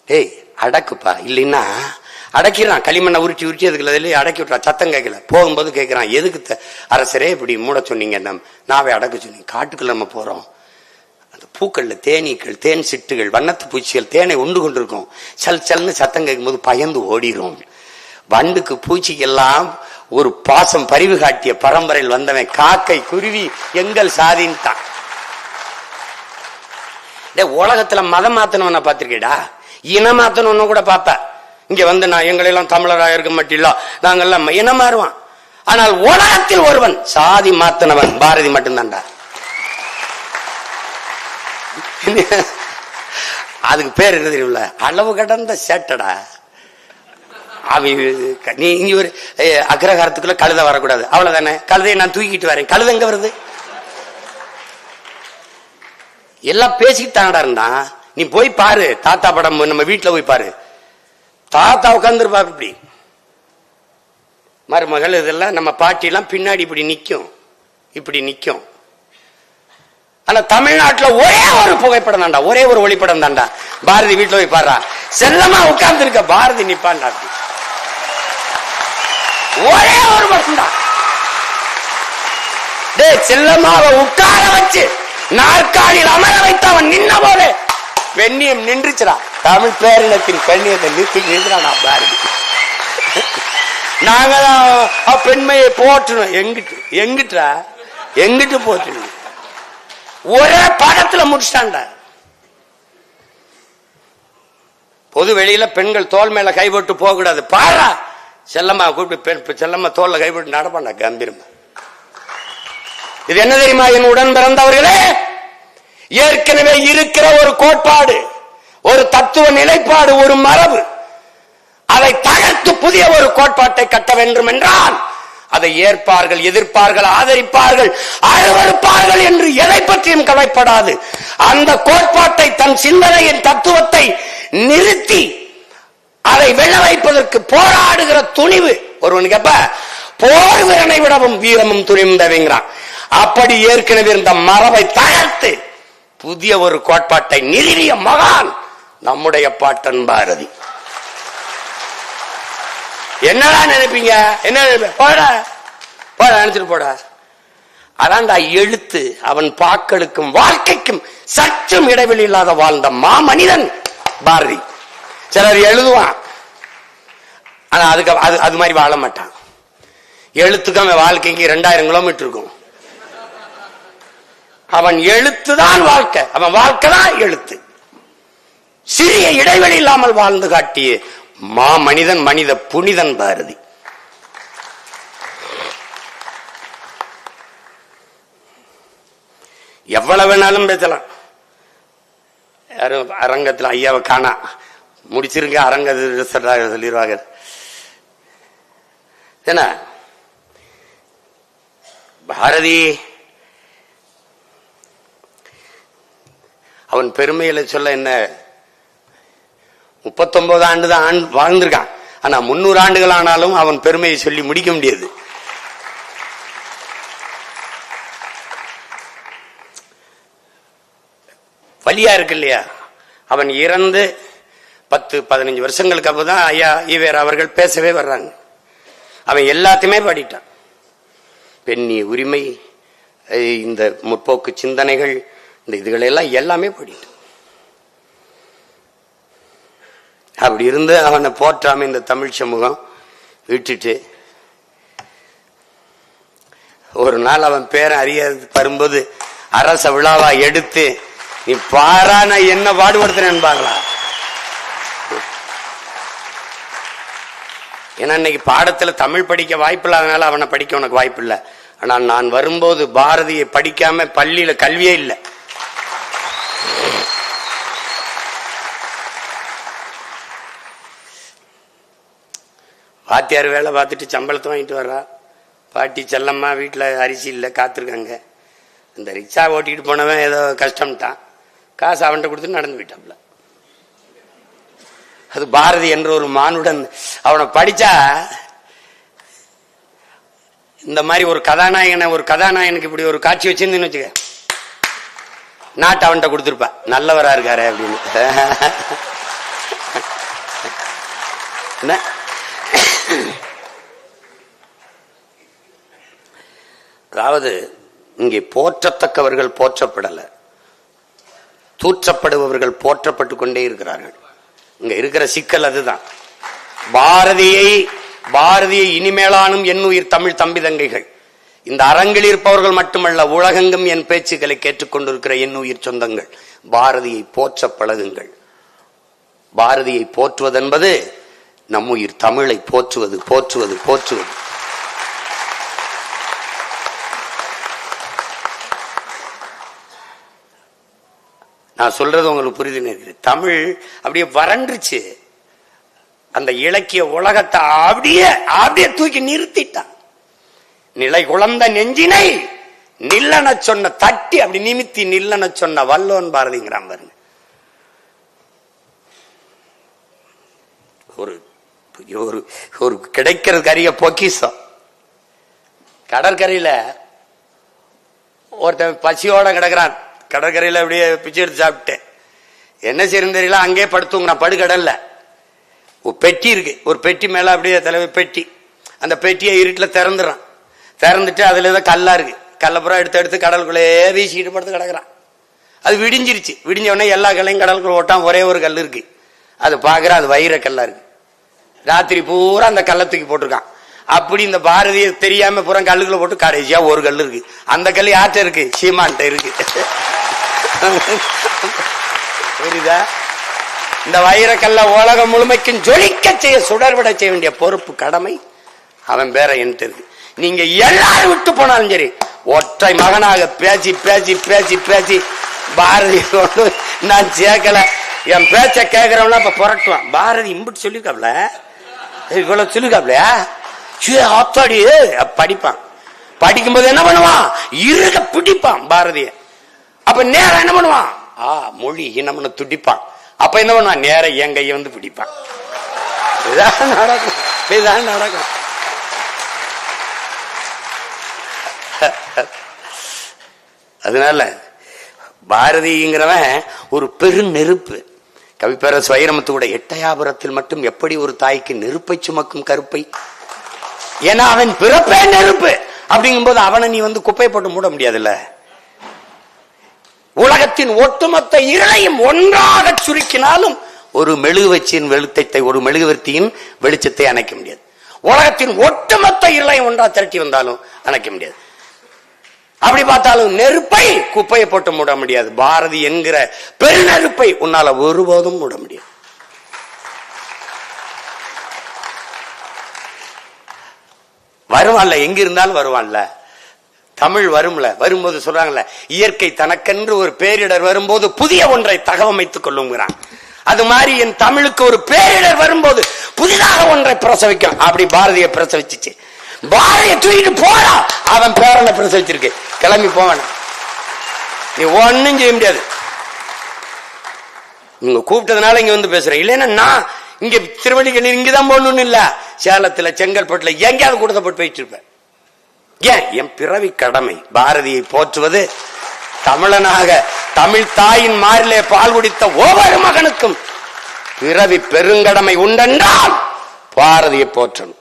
ஏய் அடக்குப்பா, இல்லைன்னா அடக்கிறான். களிமண்ணை உருட்டி உருட்டி அதுக்குள்ள அடக்கி விட்டுறான். சத்தம் கேட்கல. போகும்போது கேட்கிறான், எதுக்கு அரசரே இப்படி மூட சொன்னீங்க, நாவை அடக்க சொன்னீங்க? காட்டுக்குள்ள நம்ம போறோம், அந்த பூக்கள்ல தேனீக்கள் தேன் சிட்டுகள் வண்ணத்து பூச்சிகள் தேனை உண்டு கொண்டிருக்கும். சல் சல்னு சத்தம் கேட்கும் போது பயந்து ஓடிரும். வண்டுக்கு பூச்சிக்கெல்லாம் ஒரு பாசம் பரிவு காட்டிய பரம்பரையில் வந்தவன் காக்கை குருவி எங்கள் சாதின்ட்டான். உலகத்துல மதம் மாத்தணும்னா பாத்திருக்கேடா, இனம் மாத்தணும்னு கூட பாப்ப. இங்க வந்து நான் எங்களெல்லாம் தமிழராக இருக்க மாட்டில்ல, நாங்கெல்லாம் இனம் மாறுவான். ஆனால் உலகத்தில் ஒருவன் சாதி மாத்தனவன் பாரதி மட்டும்தான்டா. அதுக்கு பேர் என்ன தெரியும்ல, அளவு கடந்த சேட்டடா. நீ இங்க ஒரு அக்ரஹாரத்துக்குள்ள கழுதை வரக்கூடாது, அவ்வளவுதானே. கழுதையை நான் தூக்கிட்டு வரேன், கழுதை எங்க வருது? எல்லாம் பேசிக்கிட்டு தானடா இருந்தான். நீ போய் பாரு, தாத்தா படம் நம்ம வீட்டுல போய் பாரு, தாத்தா உட்கார்ந்துருப்பா இப்படி, மருமகள் இதெல்லாம் நம்ம பாட்டி எல்லாம் பின்னாடி இப்படி நிக்கும், இப்படி நிக்கும். ஆனா தமிழ்நாட்டுல ஒரே ஒரு புகைப்படம் தாண்டா, ஒரே ஒரு ஒளிப்படம் தாண்டா. பாரதி வீட்டுல போய் பாரு, செல்லமா உட்கார்ந்து இருக்க பாரதி நிப்பான். ஒரே ஒரு வருஷம் தான் செல்லமாவை உட்கார வச்சு நாற்காலியில் அமர வைத்து அவன் நின்ன போது வெண்ணியம் நின்றுச்சுடா. தமிழ் பேரினத்தின் கண்ணியத்தை நின்றானா பாரதி. நாங்கதான் பெண்மையை போற்றணும். எங்கிட்டு எங்கிட்டா எங்கிட்டு போற்றணும்? ஒரே படத்துல முடிச்சிட்டான்டா. பொது வெளியில பெண்கள் தோல் மேல கைப்பட்டு போக கூடாது. பாரா செல்லம்மா கூப்பிட்டு செல்லம்மா தோல்ல கைப்பட்டு நடப்பாண்டா கம்பீரமா. இது என்ன தெரியுமா என் உடன் பிறந்தவர்களே? ஏற்கனவே இருக்கிற ஒரு கோட்பாடு, ஒரு தத்துவ நிலைப்பாடு, ஒரு மரபு. அதை தகர்த்து புதிய ஒரு கோட்பாட்டை கட்ட வேண்டும் என்றால் அதை ஏற்பார்கள், எதிர்ப்பார்கள், ஆதரிப்பார்கள், அருவருப்பார்கள் என்று எதை பற்றியும் கவலைப்படாது. அந்த கோட்பாட்டை தன் சிந்தனையின் தத்துவத்தை நிறுத்தி அதை வெல்ல வைப்பதற்கு போராடுகிற துணிவு ஒருவனுக்கு எப்ப போர் வீரனை விடவும் வீரமும் துணிவும் தேவைங்கிறான். அப்படி ஏற்கனவே இருந்த மரபை தகர்த்து புதிய ஒரு கோட்பாட்டை நிறுவிய மகான் நம்முடைய பாட்டன் பாரதி. என்னடா நினைப்பீங்க? என்ன போட போட நினைச்சிட்டு போட. அதான்டா எழுத்து. அவன் பாக்களுக்கும் வாழ்க்கைக்கும் சற்றும் இடைவெளி இல்லாத வாழ்ந்த மாமனிதன் பாரதி. சிலர் எழுதுவான், ஆனா அதுக்கு அது மாதிரி வாழ மாட்டான். எழுத்துக்கு அவன் வாழ்க்கைக்கு 2000 கிலோமீட்டர் இருக்கும். அவன் எழுத்துதான் வாழ்க்கை, அவன் வாழ்க்கை தான் எழுத்து. சிறிய இடைவெளி இல்லாமல் வாழ்ந்து காட்டிய மாமனிதன், மனித புனிதன் பாரதி. எவ்வளவு வேணாலும் பேசலாம். யாரும் அரங்கத்தில் ஐயாவை காணா முடிச்சிருங்க, அரங்க சொல்லிடுவாங்க. என்ன பாரதி அவன் பெருமையில சொல்ல என்ன, 39 ஆண்டு தான் வாழ்ந்திருக்கான். ஆனா 300 ஆண்டுகள் ஆனாலும் அவன் பெருமையை சொல்லி முடிக்க முடியாது. வலியா இருக்கு இல்லையா? அவன் இறந்து 10-15 வருஷங்களுக்கு அப்பதான் ஐயா ஈவேரா அவர்கள் பேசவே வர்றாங்க. அவன் எல்லாத்தையுமே பாடிட்டான். பெண்ணிய உரிமை, இந்த முற்போக்கு சிந்தனைகள், இந்த இதுகளெல்லாம் எல்லாமே பாடிட்டான். அப்படி இருந்து அவனை போற்றாம இந்த தமிழ் சமூகம் விட்டுட்டு, ஒரு நாள் அவன் பேரை அறிய வரும்போது அரச விழாவா எடுத்து, நீ பாரா நான் என்ன பாடுபடுத்துறேன்னு பாக்கலாம். ஏன்னா இன்னைக்கு பாடத்துல தமிழ் படிக்க வாய்ப்பு இல்லாதனால அவனை படிக்க உனக்கு வாய்ப்பு இல்லை. ஆனா நான் வரும்போது பாரதியை படிக்காம பள்ளியில கல்வியே இல்லை. வாத்தியார் வேலை பார்த்துட்டு சம்பளத்தை வாங்கிட்டு வர்றா. பாட்டி செல்லம்மா வீட்டில் அரிசி இல்லை காத்திருக்காங்க. இந்த ரிக்ஷா ஓட்டிட்டு போனவன் ஏதோ கஷ்டம்ட்டான், காசு அவன்கிட்ட கொடுத்து நடந்து போயிட்டாப்ல. அது பாரதி என்ற ஒரு மானுடன். அவனை படிச்சா இந்த மாதிரி ஒரு கதாநாயகனுக்கு இப்படி ஒரு காட்சி வச்சிருந்தேன்னு வச்சுக்க, நாட்டை அவன்கிட்ட கொடுத்துருப்பா, நல்லவரா இருக்காரு அப்படின்னு. அதாவது இங்கே போற்றத்தக்கவர்கள் போற்றப்படல, தூற்றப்படுபவர்கள் போற்றப்பட்டு கொண்டே இருக்கிறார்கள். இங்க இருக்கிற சிக்கல் அதுதான். பாரதியை இனிமேலானும் என் உயிர் தமிழ் தம்பி தங்கைகள், இந்த அரங்கில் இருப்பவர்கள் மட்டுமல்ல, உலகெங்கும் என் பேச்சுக்களை கேட்டுக்கொண்டிருக்கிற என் உயிர் சொந்தங்கள், பாரதியை போற்ற பழகுங்கள். பாரதியை போற்றுவது என்பது நம் உயிர் தமிழை போற்றுவது போற்றுவது போற்றுவது. நான் சொல்றது உங்களுக்கு புரியுது நினைக்கிறேன். தமிழ் அப்படியே வறண்டுச்சு. அந்த இலக்கிய உலகத்தை அப்படியே தூக்கி நிறுத்திட்டான். நிலை குழந்த நெஞ்சினை நில்லன சொன்ன தட்டி அப்படி நிமித்தி நில்லன சொன்ன வல்லோன் பாரதிங்கிறான் பாருங்க. ஒரு கிடைக்கிறது கரிய பொக்கிசம். கடற்கரையில ஒருத்தன் பசியோட கிடக்குறான். கடற்கரையில அப்படியே பிச்சை எடுத்து சாப்பிட்டேன். என்ன செய்யறது தெரியல, அங்கே படுத்துங்கிறான். படுகடல்ல ஒரு பெட்டி இருக்கு, ஒரு பெட்டி மேல அப்படியே தலைவர் பெட்டி, அந்த பெட்டியை இருட்டில் திறந்துடுறான். திறந்துட்டு அதுல ஏதோ கல்லா இருக்கு, கல்லப்புறம் எடுத்து கடலுக்குள்ளே வீசிக்கிட்டு படுத்து கிடக்குறான். அது விடிஞ்சிருச்சு. விடிஞ்ச உடனே எல்லா கல்லையும் கடலுக்குள்ள ஓட்டான். ஒரே ஒரு கல் இருக்கு, அது பாக்குற அது வைர கல்லா இருக்கு. ராத்திரி பூரா அந்த கல்லை தூக்கி போட்டிருக்கான். அப்படி இந்த பாரதிய தெரியாம பூரா கல்லுக்குள்ள போட்டு கடைசியா ஒரு கல் இருக்கு. அந்த கல் யார்கிட்ட இருக்கு? சீமான்ட்ட இருக்கு. புரியுதா? இந்த வைரக்கல்ல உலகம் முழுமைக்கும் ஜொலிக்க செய்ய, சுடர்விட செய்ய வேண்டிய பொறுப்பு கடமை அவன் பேர என்கிட்ட இருக்கு. நீங்க எல்லாரும் விட்டு போனாலும் சரி, ஒற்றை மகனாக பேசி பேசி பேசி பேசி பாரதி நான் சேர்க்கல, என் பேச்ச கேட்கிறவனா இப்ப புரட்டுவான். பாரதி இம்பிட்டு சொல்லிருக்காப்ல, இவ்வளவு சொல்லிருக்காப்லையா, ஆத்தாடி படிப்பான். படிக்கும்போது என்ன பண்ணுவான்? இருக பிடிப்பான் பாரதிய. அப்ப நேரம் என்ன பண்ணுவான்? மொழி இனம்னு துடிப்பான். அப்ப என்ன பண்ணுவான்? நேரம் என் கையை வந்து பிடிப்பான். இதான் நடக்கும், இதான் நடக்கும். அதனால பாரதிங்கிறவன் ஒரு பெரு நெருப்பு. கவிப்பேரரசு வைரமுத்துவோட எட்டயாபுரத்தில் மட்டும் எப்படி ஒரு தாய்க்கு நெருப்பை சுமக்கும் கருப்பை. ஏன்னா அவன் பிறப்பே நெருப்பு. அப்படிங்கும் போது அவனை நீ குப்பையை போட்டு மூட முடியாதுல்ல. உலகத்தின் ஒட்டுமொத்த இருளையும் ஒன்றாக சுருக்கினாலும் ஒரு மெழுகுவர்த்தியின் வெளிச்சத்தை, ஒரு மெழுகுவர்த்தியின் வெளிச்சத்தை அணைக்க முடியாது. உலகத்தின் ஒட்டுமொத்த இருளையும் ஒன்றா திரட்டி வந்தாலும் அணைக்க முடியாது. அப்படி பார்த்தாலும் நெருப்பை குப்பையை போட்டு மூட முடியாது. பாரதி என்கிற பெருநெருப்பை உன்னால ஒருபோதும் மூட முடியாது. வருவான்ல, எங்க இருந்தாலும் வருவான்ல. தமிழ் வரும்ல, வரும்போது சொல்றாங்கல்ல, இயற்கை தனக்கென்று ஒரு பேரிடர் வரும்போது புதிய ஒன்றை தகவமைத்துக் கொள்ளுங்கிறான். அது மாதிரி என் தமிழுக்கு ஒரு பேரிடர் வரும்போது புதிதாக ஒன்றை பிரசவிக்கும். அப்படி பாரதிய பிரசவிச்சிச்சு. பாரதிய தூக்கிட்டு போறா, அவன் பேரனை பிரசவிச்சிருக்கு. கிளம்பி போவான, நீ ஒன்னும் செய்ய முடியாது. நீங்க கூப்பிட்டதுனால இங்க பேசுறேன். இல்லைன்னா நான் இங்க திருவள்ளிக்கண்ணீர் இங்கதான் போடணும்னு இல்ல, சேலத்துல செங்கல்பட்டுல எங்கேயாவது கூட்டத்தை போட்டு போயிட்டு இருப்பேன். ஏன்? என் பிறவி கடமை பாரதியை போற்றுவது. தமிழனாக தமிழ் தாயின் மாறிலே பால் குடித்த ஒவ்வொரு மகனுக்கும் பிறவி பெருங்கடமை உண்டென்றால் பாரதியை போற்றணும்.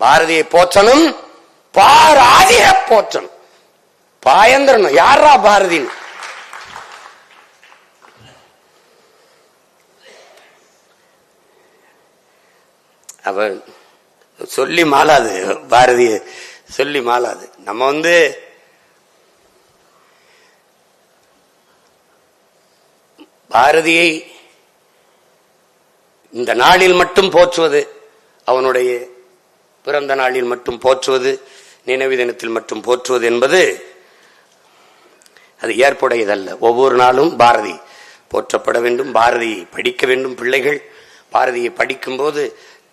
பாரதியை போற்றணும், பாராதிய போற்றணும். பாயந்திரனும் யாரா பாரதி? அவ சொல்லி மாளாது, பாரதிய சொல்லி மாளாது. நம்ம பாரதியை இந்த நாளில் மட்டும் போற்றுவது, அவனுடைய பிறந்த நாளில் மட்டும் போற்றுவது, நினைவு தினத்தில் மட்டும் போற்றுவது என்பது அது ஏற்புடையதல்ல. ஒவ்வொரு நாளும் பாரதி போற்றப்பட வேண்டும். பாரதியை படிக்க வேண்டும் பிள்ளைகள். பாரதியை படிக்கும் போது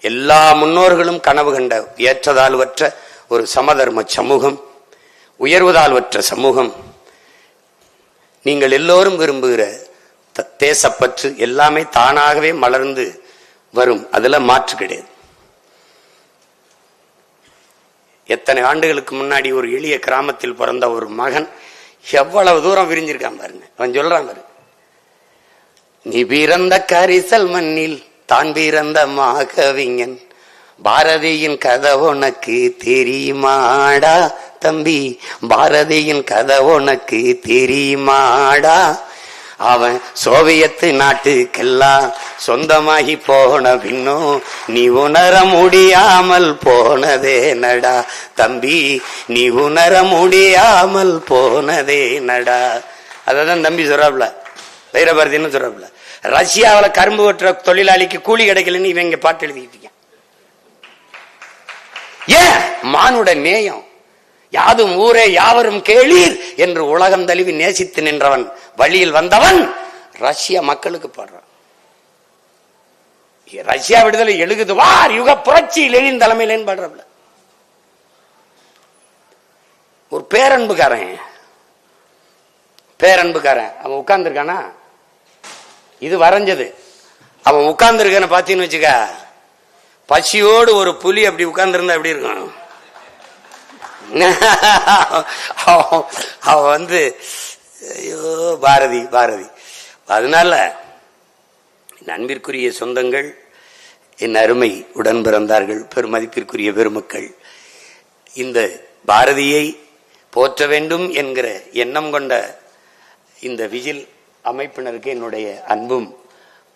எல்லா முன்னோர்களும் கனவு கண்ட ஏற்றதாழ்வற்ற ஒரு சமதர்ம சமூகம், உயர்வுதாழ்வற்ற சமூகம், நீங்கள் எல்லோரும் விரும்புகிற தேசப்பற்று எல்லாமே தானாகவே மலர்ந்து வரும். அதுல மாற்று கிடையாது. எத்தனை ஆண்டுகளுக்கு முன்னாடி ஒரு எளிய கிராமத்தில் பிறந்த ஒரு மகன் எவ்வளவு தூரம் விரிஞ்சிருக்கான் பாருங்க. அவன் சொல்றான் பாரு, நீ பிறந்த கரிசல் மண்ணில் தான் பிறந்த மாகவிஞன், பாரதியின் கதை உனக்கு தெரியுமாடா தம்பி, பாரதியின் கதை உனக்கு தெரியுமாடா, அவன் சோவியத்து நாட்டுக்கெல்லாம் சொந்தமாகி போன பின்னும் நீ உணர முடியாமல் போனதே நடா தம்பி, நீ உணர முடியாமல் போனதே நடா. அதான் தம்பி சொல்றாப்ல, வைரபாரதின்னு சொல்றாப்ல. ரஷ்யாவில் கரும்பு வெட்டுற தொழிலாளிக்கு கூலி கிடைக்கலன்னு இவங்க பாட்டு எழுதிக்கிட்டு இருக்கான். ஏன்? மானுட நேயம். யாதும் ஊரே யாவரும் கேளீர் என்று உலகம் தழுவி நேசித்து நின்றவன், வழியில் வந்தவன் ரஷ்யா மக்களுக்கு பாடுறான். ரஷ்யா விடுதலை எழுகுது வார் யுக புரட்சி லெனின் தலைமையிலேன்னு பாடுறாப்ல. ஒரு பேரன்புக்காரன் அவன் உட்கார்ந்து இருக்கானா, இது வரைஞ்சது. அவன் உட்கார்ந்து இருக்கான பாத்தீங்கன்னு வச்சுக்க, பசியோடு ஒரு புலி அப்படி உட்கார்ந்து இருந்தா எப்படி இருக்கும்? அவன் ஐயோ பாரதி பாரதி. அதனால அன்பிற்குரிய சொந்தங்கள், என் அருமை உடன் பிறந்தார்கள், பெருமதிப்பிற்குரிய பெருமக்கள், இந்த பாரதியை போற்ற வேண்டும் என்கிற எண்ணம் கொண்ட இந்த விஜில் அமைப்பினருக்கு என்னுடைய அன்பும்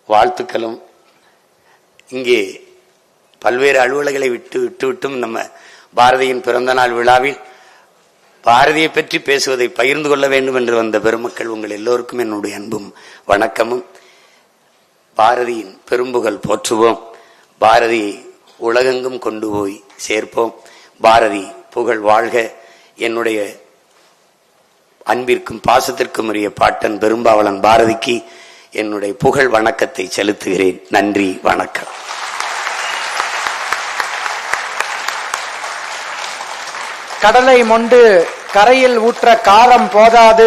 வாழ்த்துக்களும். இங்கே பல்வேறு அலுவலர்களை விட்டும் நம்ம பாரதியின் பிறந்த நாள் விழாவில் பாரதியை பற்றி பேசுவதை பகிர்ந்து கொள்ள வேண்டும் என்று வந்த பெருமக்கள் உங்கள் எல்லோருக்கும் என்னுடைய அன்பும் வணக்கமும். பாரதியின் பெரும்புகழ் போற்றுவோம், பாரதியை உலகெங்கும் கொண்டு போய் சேர்ப்போம். பாரதி புகழ் வாழ்க. என்னுடைய அன்பிற்கும் பாசத்திற்கும் உரிய பாட்டன் பெரும்பாவளன் பாரதிக்கு என்னுடைய புகழ் வணக்கத்தை செலுத்துகிறேன். நன்றி, வணக்கம். கடலை மொண்டு கரையில் ஊற்ற காரம் போதாது.